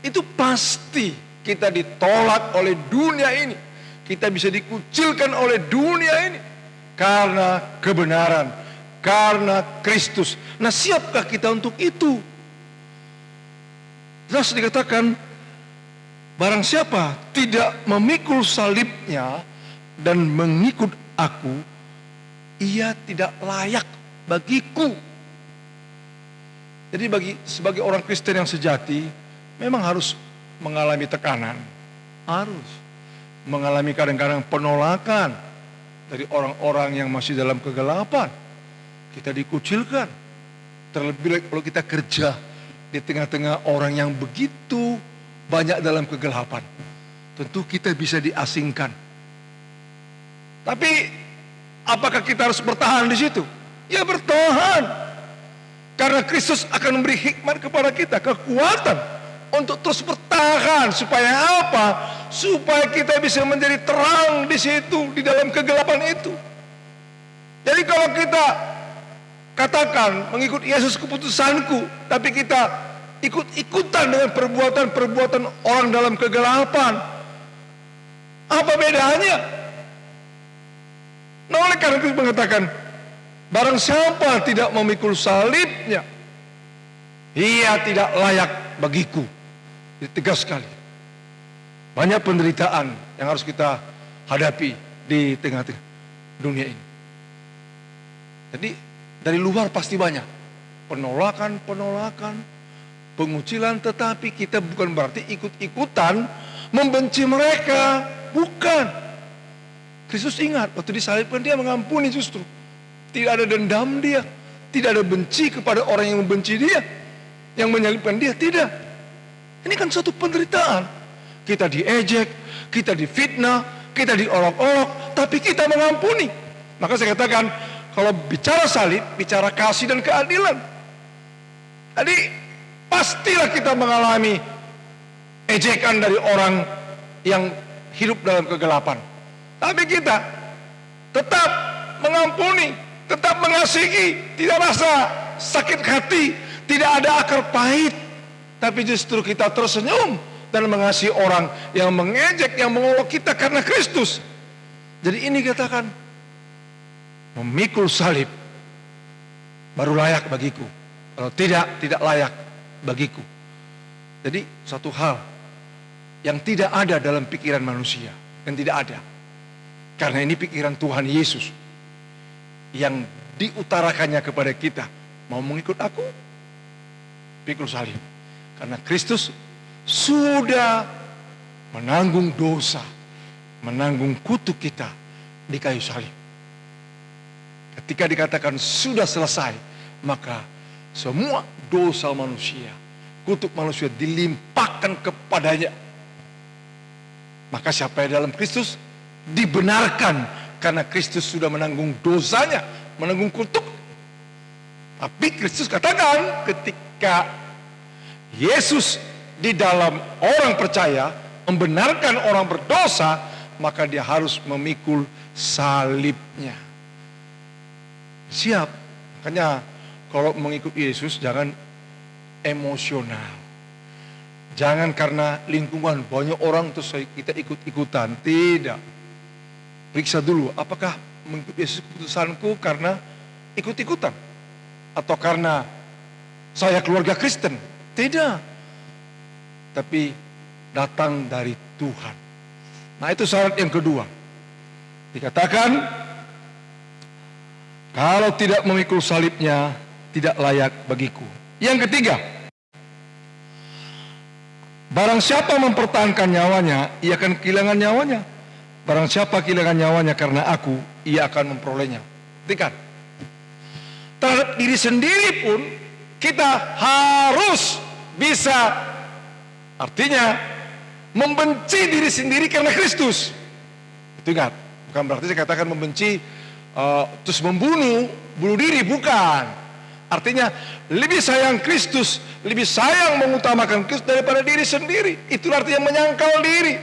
itu pasti kita ditolak oleh dunia ini. Kita bisa dikucilkan oleh dunia ini karena kebenaran, karena Kristus. Nah, siapkah kita untuk itu? Jelas dikatakan, barang siapa tidak memikul salibnya dan mengikut aku, ia tidak layak bagiku. Jadi sebagai orang Kristen yang sejati, memang harus mengalami tekanan. Harus mengalami kadang-kadang penolakan dari orang-orang yang masih dalam kegelapan. Kita dikucilkan. Terlebih lagi kalau kita kerja di tengah-tengah orang yang begitu banyak dalam kegelapan. Tentu kita bisa diasingkan. Tapi apakah kita harus bertahan di situ? Ya, bertahan. Karena Kristus akan memberi hikmat kepada kita, kekuatan untuk terus bertahan. Supaya apa? Supaya kita bisa menjadi terang di situ, di dalam kegelapan itu. Jadi kalau kita katakan mengikut Yesus keputusanku, tapi kita ikut-ikutan dengan perbuatan-perbuatan orang dalam kegelapan, apa bedanya? Nah, oleh karena itu mengatakan, barang siapa tidak memikul salibnya, ia tidak layak bagiku. Jadi tegas sekali. Banyak penderitaan yang harus kita hadapi di tengah-tengah dunia ini. Jadi dari luar pasti banyak penolakan, pengucilan, tetapi kita bukan berarti ikut-ikutan membenci mereka. Bukan. Kristus ingat, waktu disalibkan dia mengampuni justru. Tidak ada dendam dia, tidak ada benci kepada orang yang membenci dia, yang menyalibkan dia, tidak. Ini kan suatu penderitaan. Kita diejek, kita difitnah, kita diolok-olok, tapi kita mengampuni. Maka saya katakan, kalau bicara salib, bicara kasih dan keadilan. Jadi pastilah kita mengalami ejekan dari orang yang hidup dalam kegelapan. Tapi kita tetap mengampuni, tetap mengasihi, tidak rasa sakit hati, tidak ada akar pahit. Tapi justru kita tersenyum dan mengasihi orang yang mengejek, yang mengolok kita karena Kristus. Jadi ini katakan, memikul salib baru layak bagiku. Kalau tidak layak bagiku. Jadi satu hal yang tidak ada dalam pikiran manusia, yang tidak ada. Karena ini pikiran Tuhan Yesus yang diutarakannya kepada kita. Mau mengikut aku? Pikul salib. Karena Kristus sudah menanggung dosa, menanggung kutuk kita di kayu salib. Ketika dikatakan sudah selesai, maka semua dosa manusia, kutuk manusia dilimpahkan kepadanya. Maka siapa yang dalam Kristus dibenarkan karena Kristus sudah menanggung dosanya, menanggung kutuk. Tapi Kristus katakan ketika Yesus di dalam orang percaya membenarkan orang berdosa, maka dia harus memikul salibnya. Siap. Makanya kalau mengikut Yesus jangan emosional. Jangan karena lingkungan banyak orang terus kita ikut-ikutan. Tidak. Periksa dulu apakah mengikut Yesus keputusanku karena ikut-ikutan atau karena saya keluarga Kristen. Tidak. Tapi datang dari Tuhan. Nah, itu syarat yang kedua. Dikatakan kalau tidak memikul salibnya tidak layak bagiku. Yang ketiga, barang siapa mempertahankan nyawanya, ia akan kehilangan nyawanya. Barang siapa kehilangan nyawanya karena aku, ia akan memperolehnya. Perhatikan, terhadap diri sendiri pun kita harus bisa, artinya membenci diri sendiri karena Kristus. Itu ingat, bukan berarti saya katakan membenci terus bunuh diri, bukan. Artinya lebih sayang Kristus, lebih sayang mengutamakan Kristus daripada diri sendiri. Itu artinya menyangkal diri,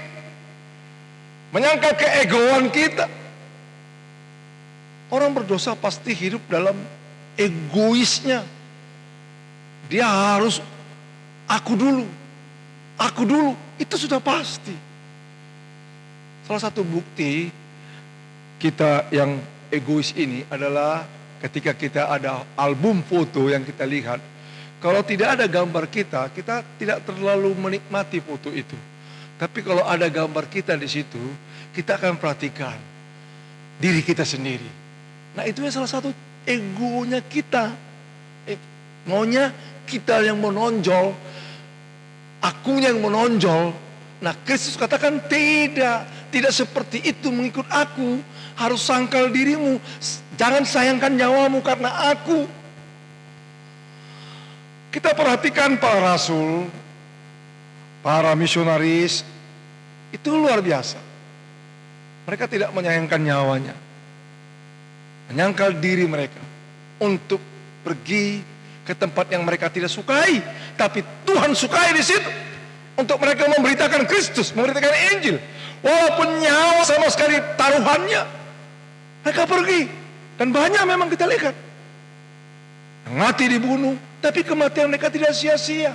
menyangkal keegoan kita. Orang berdosa pasti hidup dalam egoisnya. Dia harus aku dulu, itu sudah pasti. Salah satu bukti kita yang egois ini adalah ketika kita ada album foto yang kita lihat. Kalau tidak ada gambar kita, kita tidak terlalu menikmati foto itu. Tapi kalau ada gambar kita di situ, kita akan perhatikan diri kita sendiri. Nah, itu salah satu egonya kita. Maunya kita yang menonjol, akunya yang menonjol. Nah, Kristus katakan tidak seperti itu mengikut aku. Harus sangkal dirimu, jangan sayangkan nyawamu karena aku. Kita perhatikan para rasul, para misionaris, itu luar biasa. Mereka tidak menyayangkan nyawanya, menyangkal diri mereka untuk pergi ke tempat yang mereka tidak sukai, tapi Tuhan sukai di situ untuk mereka memberitakan Kristus, memberitakan Injil. Walaupun nyawa sama sekali taruhannya, mereka pergi. Dan banyak memang kita lihat yang mati dibunuh, tapi kematian mereka tidak sia-sia.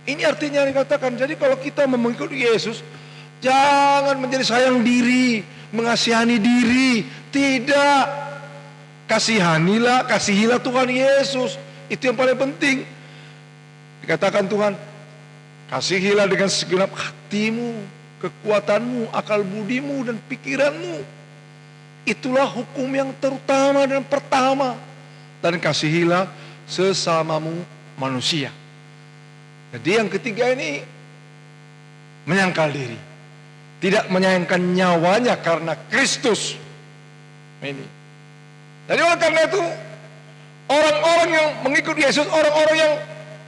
Ini artinya dikatakan, jadi kalau kita mengikuti Yesus, jangan menjadi sayang diri, mengasihani diri. Tidak. Kasihilah Tuhan Yesus. Itu yang paling penting. Dikatakan Tuhan, kasihilah dengan segenap hatimu, kekuatanmu, akal budimu, dan pikiranmu. Itulah hukum yang terutama dan pertama. Dan kasihilah sesamamu manusia. Jadi yang ketiga ini menyangkal diri, tidak menyayangkan nyawanya karena Kristus. Ini. Jadi oleh karena itu, orang-orang yang mengikuti Yesus, orang-orang yang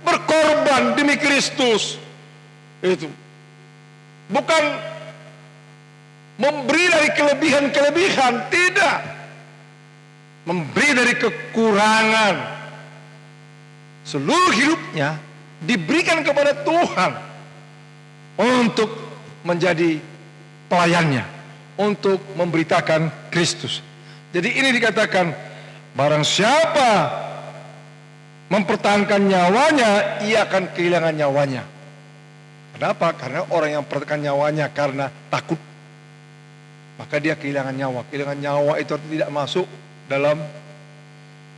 berkorban demi Kristus, itu bukan memberi dari kelebihan-kelebihan, tidak. Memberi dari kekurangan. Seluruh hidupnya diberikan kepada Tuhan untuk menjadi pelayannya, untuk memberitakan Kristus. Jadi ini dikatakan, barang siapa mempertahankan nyawanya, ia akan kehilangan nyawanya. Kenapa? Karena orang yang mempertahankan nyawanya karena takut, maka dia kehilangan nyawa. Kehilangan nyawa itu tidak masuk dalam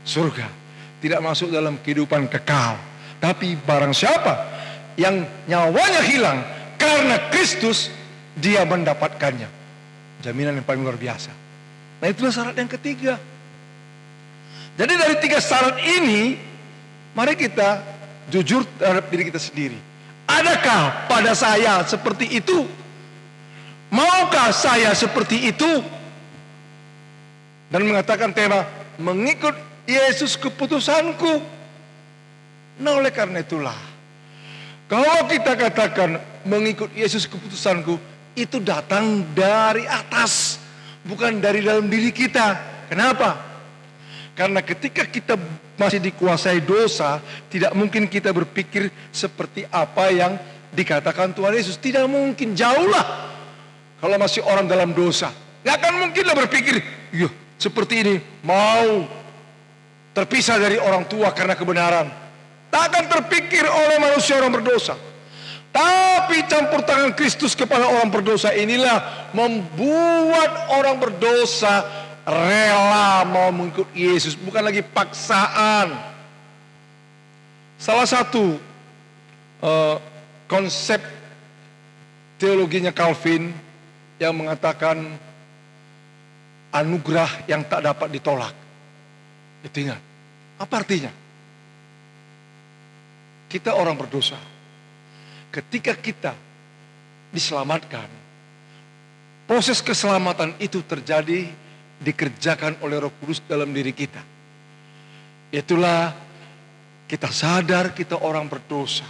surga, tidak masuk dalam kehidupan kekal. Tapi barang siapa yang nyawanya hilang karena Kristus, dia mendapatkannya. Jaminan yang paling luar biasa. Nah, itulah syarat yang ketiga. Jadi dari 3 syarat ini, mari kita jujur terhadap diri kita sendiri. Adakah pada saya seperti itu? Maukah saya seperti itu? Dan mengatakan tema, mengikut Yesus keputusanku. Nah, oleh karena itulah, kalau kita katakan mengikut Yesus keputusanku, itu datang dari atas, bukan dari dalam diri kita. Kenapa? Karena ketika kita masih dikuasai dosa, tidak mungkin kita berpikir seperti apa yang dikatakan Tuhan Yesus. Tidak mungkin, jauhlah. Kalau masih orang dalam dosa, gak akan mungkinlah berpikir, iya seperti ini, mau terpisah dari orang tua karena kebenaran. Tak akan terpikir oleh manusia orang berdosa. Tapi campur tangan Kristus kepada orang berdosa inilah membuat orang berdosa rela mau mengikut Yesus, bukan lagi paksaan. Salah satu konsep teologinya Calvin yang mengatakan anugerah yang tak dapat ditolak. Itu ingat, apa artinya? Kita orang berdosa. Ketika kita diselamatkan, Proses keselamatan itu terjadi, dikerjakan oleh Roh Kudus dalam diri kita. Itulah kita sadar kita orang berdosa.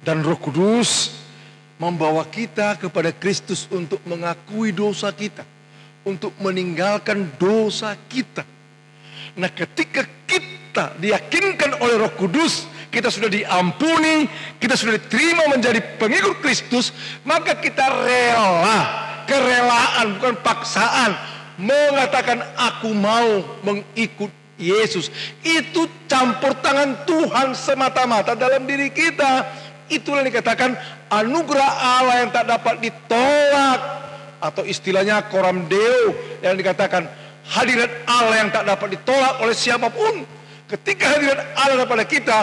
Dan Roh Kudus membawa kita kepada Kristus untuk mengakui dosa kita, untuk meninggalkan dosa kita. Nah, ketika kita diyakinkan oleh Roh Kudus, kita sudah diampuni, kita sudah diterima menjadi pengikut Kristus, maka kita rela, kerelaan bukan paksaan, mengatakan aku mau mengikut Yesus. Itu campur tangan Tuhan semata-mata dalam diri kita. Itulah yang dikatakan anugerah Allah yang tak dapat ditolak, atau istilahnya coram Deo yang dikatakan hadirat Allah yang tak dapat ditolak oleh siapapun. Ketika hadirat Allah kepada kita,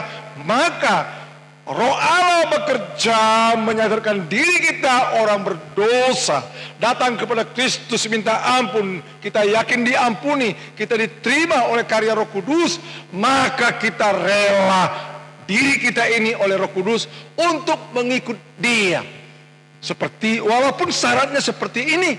maka Roh Allah bekerja menyadarkan diri kita orang berdosa, datang kepada Kristus minta ampun, kita yakin diampuni, kita diterima oleh karya Roh Kudus, maka kita rela diri kita ini oleh Roh Kudus untuk mengikut Dia. Seperti walaupun syaratnya seperti ini,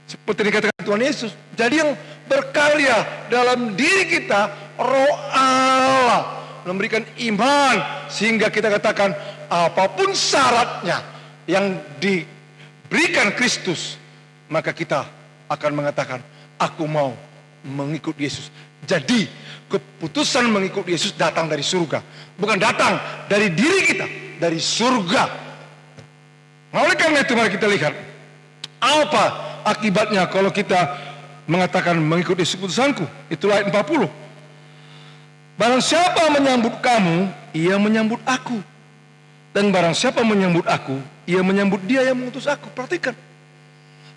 seperti dikatakan Tuhan Yesus. Jadi yang berkarya dalam diri kita Roh Allah, memberikan iman sehingga kita katakan apapun syaratnya yang diberikan Kristus, maka kita akan mengatakan aku mau mengikut Yesus. Jadi keputusan mengikut Yesus datang dari surga, bukan datang dari diri kita, dari surga. Nah, oleh karena itu mari kita lihat apa akibatnya kalau kita mengatakan mengikut Yesus keputusanku. Itulah ayat 40. Barang siapa menyambut kamu, ia menyambut aku. Dan barang siapa menyambut aku, ia menyambut Dia yang mengutus aku. Perhatikan.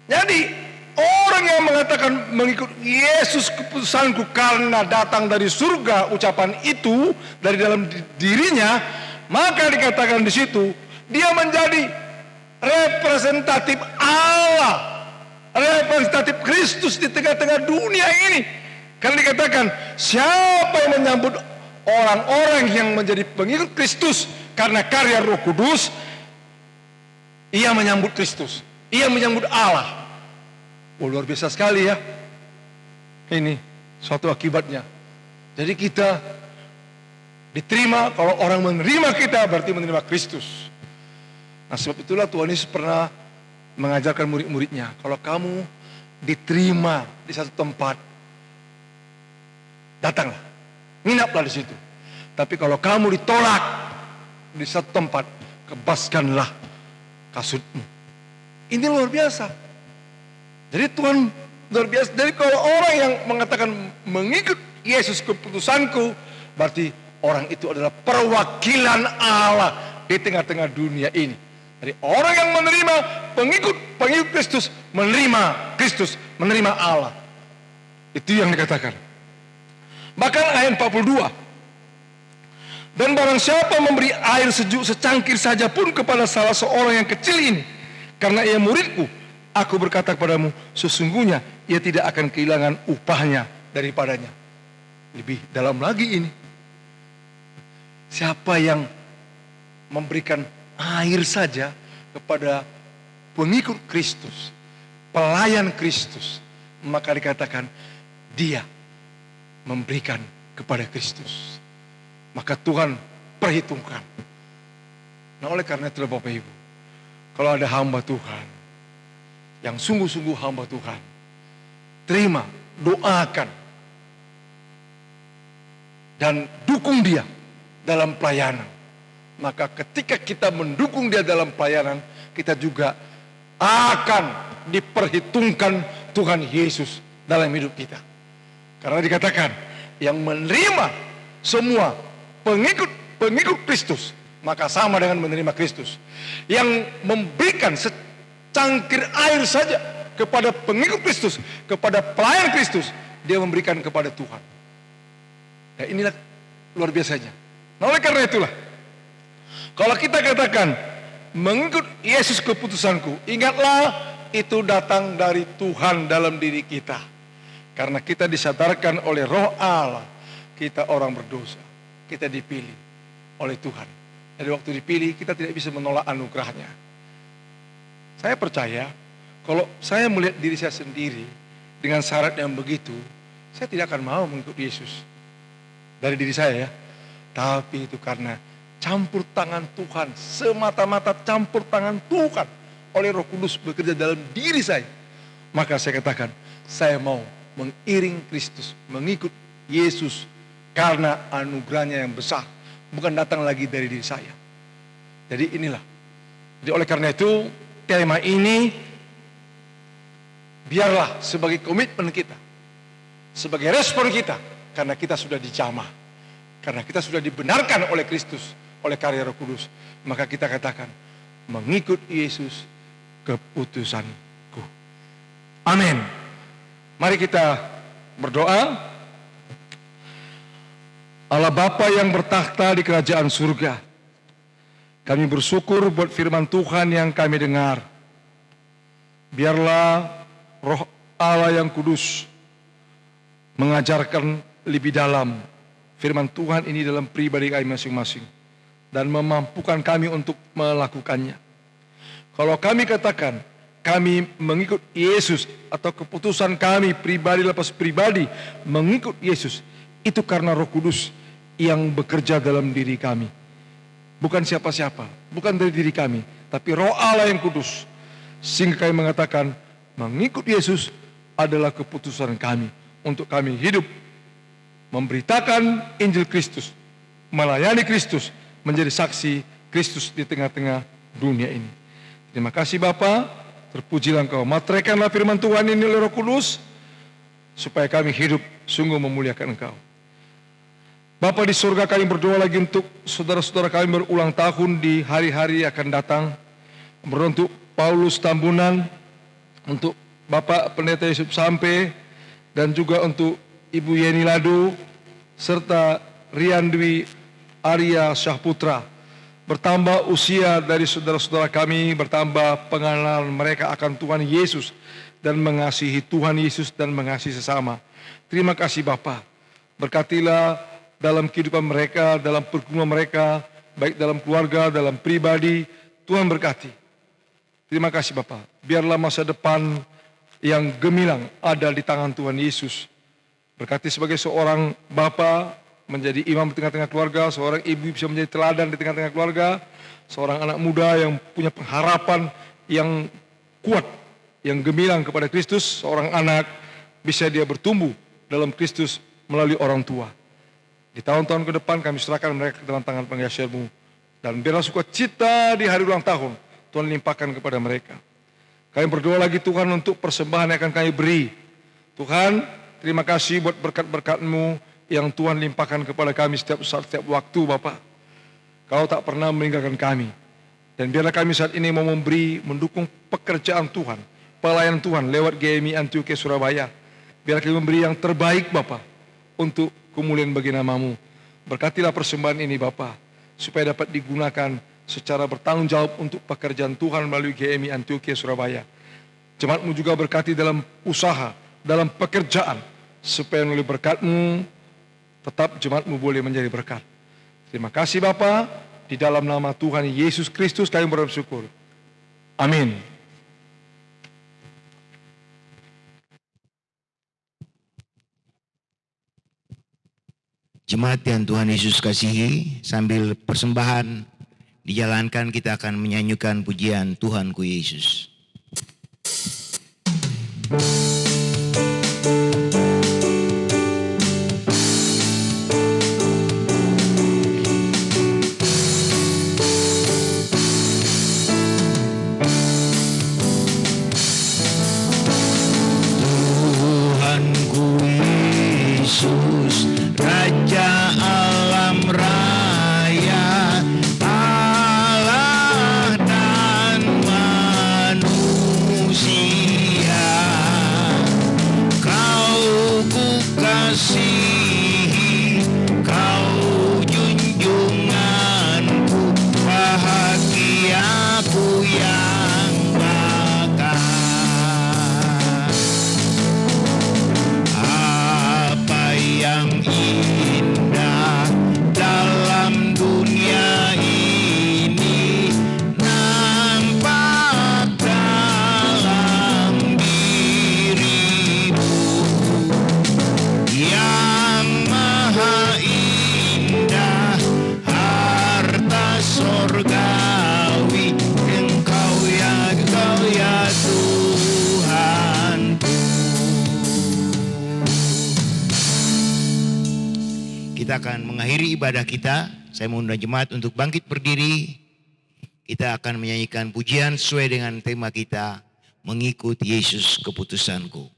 Jadi orang yang mengatakan mengikut Yesus keputusanku karena datang dari surga, ucapan itu dari dalam dirinya, maka dikatakan di situ dia menjadi representatif Allah, representatif Kristus di tengah-tengah dunia ini. Karena dikatakan siapa yang menyambut orang-orang yang menjadi pengikut Kristus karena karya Roh Kudus, ia menyambut Kristus, ia menyambut Allah. Oh, luar biasa sekali ya. Ini suatu akibatnya. Jadi kita diterima, kalau orang menerima kita berarti menerima Kristus. Nah, sebab itulah Tuhan Yesus pernah mengajarkan murid-muridnya, kalau kamu diterima di satu tempat, datanglah, nginaplah di situ. Tapi kalau kamu ditolak di satu tempat, kebaskanlah kasutmu. Ini luar biasa. Jadi Tuhan luar biasa. Jadi kalau orang yang mengatakan mengikut Yesus keputusanku, berarti orang itu adalah perwakilan Allah di tengah-tengah dunia ini. Jadi orang yang menerima pengikut Kristus, menerima Kristus, menerima Allah. Itu yang dikatakan. Bahkan ayat 42. Dan barang siapa memberi air sejuk secangkir saja pun kepada salah seorang yang kecil ini, karena ia muridku, aku berkata kepadamu, sesungguhnya ia tidak akan kehilangan upahnya daripadanya. Lebih dalam lagi ini, siapa yang memberikan air saja kepada pengikut Kristus, pelayan Kristus, maka dikatakan dia memberikan kepada Kristus. Maka Tuhan perhitungkan. Nah, oleh karena itu Bapak Ibu, kalau ada hamba Tuhan yang sungguh-sungguh hamba Tuhan, terima, doakan, dan dukung dia dalam pelayanan. Maka ketika kita mendukung dia dalam pelayanan, kita juga akan diperhitungkan Tuhan Yesus dalam hidup kita. Karena dikatakan yang menerima semua pengikut Kristus, maka sama dengan menerima Kristus. Yang memberikan secangkir air saja kepada pengikut Kristus, kepada pelayan Kristus, dia memberikan kepada Tuhan. Nah, inilah luar biasanya. Nah, oleh karena itulah, kalau kita katakan mengikut Yesus keputusanku, ingatlah itu datang dari Tuhan dalam diri kita. Karena kita disadarkan oleh Roh Allah, kita orang berdosa, kita dipilih oleh Tuhan. Jadi waktu dipilih, kita tidak bisa menolak anugerahnya. Saya percaya Kalau saya melihat diri saya sendiri dengan syarat yang begitu, saya tidak akan mau mengikut Yesus dari diri saya ya. Tapi itu karena campur tangan Tuhan, semata-mata campur tangan Tuhan oleh Roh Kudus bekerja dalam diri saya. Maka saya katakan, saya mau mengiring Kristus, mengikut Yesus karena anugerahnya yang besar, bukan datang lagi dari diri saya. Jadi inilah. Jadi oleh karena itu tema ini biarlah sebagai komitmen kita, sebagai respon kita, karena kita sudah dijamah, karena kita sudah dibenarkan oleh Kristus, oleh karya Roh Kudus. Maka kita katakan, mengikut Yesus keputusanku. Amin. Mari kita berdoa. Allah Bapa yang bertakhta di kerajaan surga, kami bersyukur buat firman Tuhan yang kami dengar. Biarlah Roh Allah yang kudus mengajarkan lebih dalam firman Tuhan ini dalam pribadi kami masing-masing dan memampukan kami untuk melakukannya. Kalau kami katakan kami mengikut Yesus atau keputusan kami pribadi lepas pribadi mengikut Yesus, itu karena Roh Kudus yang bekerja dalam diri kami. Bukan siapa-siapa, bukan dari diri kami, tapi Roh Allah yang kudus. Sehingga kami mengatakan mengikut Yesus adalah keputusan kami untuk kami hidup memberitakan Injil Kristus, melayani Kristus, menjadi saksi Kristus di tengah-tengah dunia ini. Terima kasih Bapa, terpujilah Engkau. Materaikanlah firman Tuhan ini oleh Roh Kudus supaya kami hidup sungguh memuliakan Engkau. Bapa di surga, kami berdoa lagi untuk saudara-saudara kami berulang tahun di hari-hari akan datang. Berdoa untuk Paulus Tambunan, untuk Bapak Pendeta Yusuf Sampe, dan juga untuk Ibu Yeni Ladu, serta Rian Dwi Arya Syahputra. Bertambah usia dari saudara-saudara kami, bertambah pengenalan mereka akan Tuhan Yesus, dan mengasihi Tuhan Yesus dan mengasihi sesama. Terima kasih Bapa. Berkatilah dalam kehidupan mereka, dalam pergumulan mereka, baik dalam keluarga, dalam pribadi. Tuhan berkati. Terima kasih Bapa. Biarlah masa depan yang gemilang ada di tangan Tuhan Yesus. Berkati sebagai seorang Bapa menjadi imam di tengah-tengah keluarga, seorang ibu bisa menjadi teladan di tengah-tengah keluarga, seorang anak muda yang punya pengharapan yang kuat, yang gemilang kepada Kristus, seorang anak bisa dia bertumbuh dalam Kristus melalui orang tua. Di tahun-tahun ke depan kami serahkan mereka ke dalam tangan pengasihan-Mu. Dan biarlah sukacita di hari ulang tahun Tuhan limpahkan kepada mereka. Kami berdoa lagi Tuhan untuk persembahan yang akan kami beri. Tuhan, terima kasih buat berkat-berkat-Mu yang Tuhan limpahkan kepada kami setiap saat, setiap waktu Bapak. Kau tak pernah meninggalkan kami. Dan biarlah kami saat ini mau memberi, mendukung pekerjaan Tuhan, pelayanan Tuhan lewat GMI Antioquia Surabaya. Biarlah kami memberi yang terbaik Bapak untuk kemuliaan bagi nama-Mu. Berkatilah persembahan ini Bapa, supaya dapat digunakan secara bertanggung jawab untuk pekerjaan Tuhan melalui GMI Antioquia Surabaya. Jemaat-Mu juga berkati dalam usaha, dalam pekerjaan, supaya melalui berkat-Mu tetap jemaat-Mu boleh menjadi berkat. Terima kasih Bapa, di dalam nama Tuhan Yesus Kristus kami bersyukur. Amin. Jemaat yang Tuhan Yesus kasihi, sambil persembahan dijalankan, kita akan menyanyikan pujian Tuhanku Yesus. Tuhanku Yesus, Raja alam raya, Allah dan manusia. mengakhiri ibadah kita, saya mengundang jemaat untuk bangkit berdiri. Kita akan menyanyikan pujian sesuai dengan tema kita, mengikut Yesus keputusanku.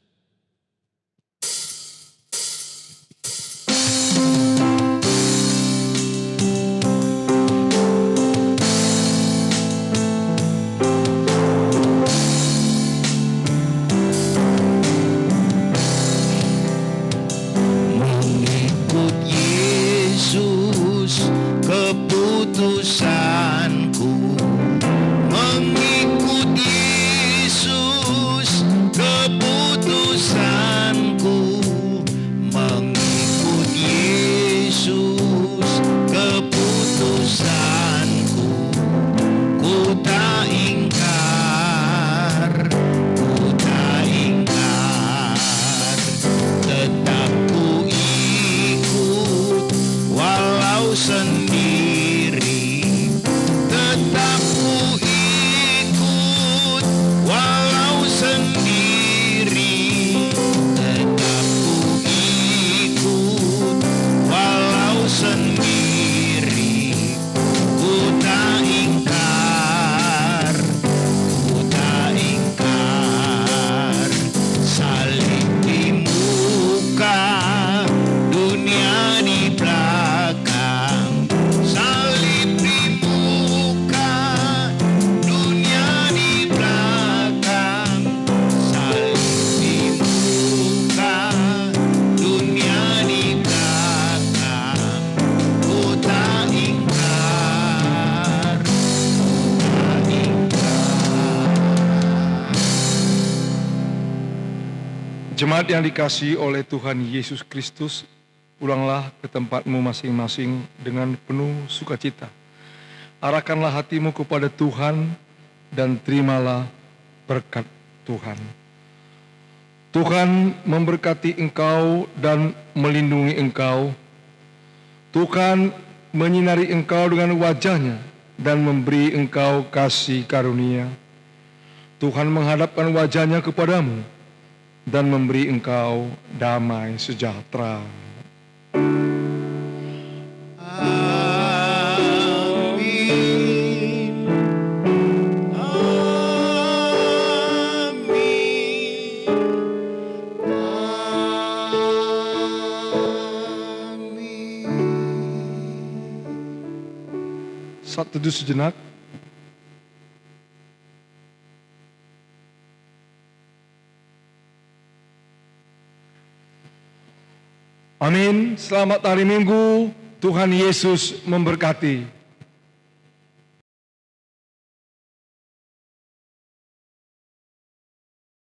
Mengikut Yesus keputusanku, mengikut Yesus keputusanku, mengikut Yesus keputusanku. Ku tak ingkar, ku tak ingkar, tetap ku ikut walau sendiri, tetap ku ikut walau sendiri, tetap ku ikut walau sendiri. Ku tak ingkar, ku tak ingkar, salib di muka, dunia di belakang. Salib di muka, dunia di belakang. Salib di muka, dunia di belakang. Ku tak ingkar, ku tak ingkar. Jemaat yang dikasihi oleh Tuhan Yesus Kristus, pulanglah ke tempatmu masing-masing dengan penuh sukacita. Arahkanlah hatimu kepada Tuhan dan terimalah berkat Tuhan. Tuhan memberkati engkau dan melindungi engkau. Tuhan menyinari engkau dengan wajah-Nya dan memberi engkau kasih karunia. Tuhan menghadapkan wajah-Nya kepadamu dan memberi engkau damai sejahtera. Amin. Amin. Amin. Saat teduh sejenak. Amin. Selamat hari Minggu. Tuhan Yesus memberkati.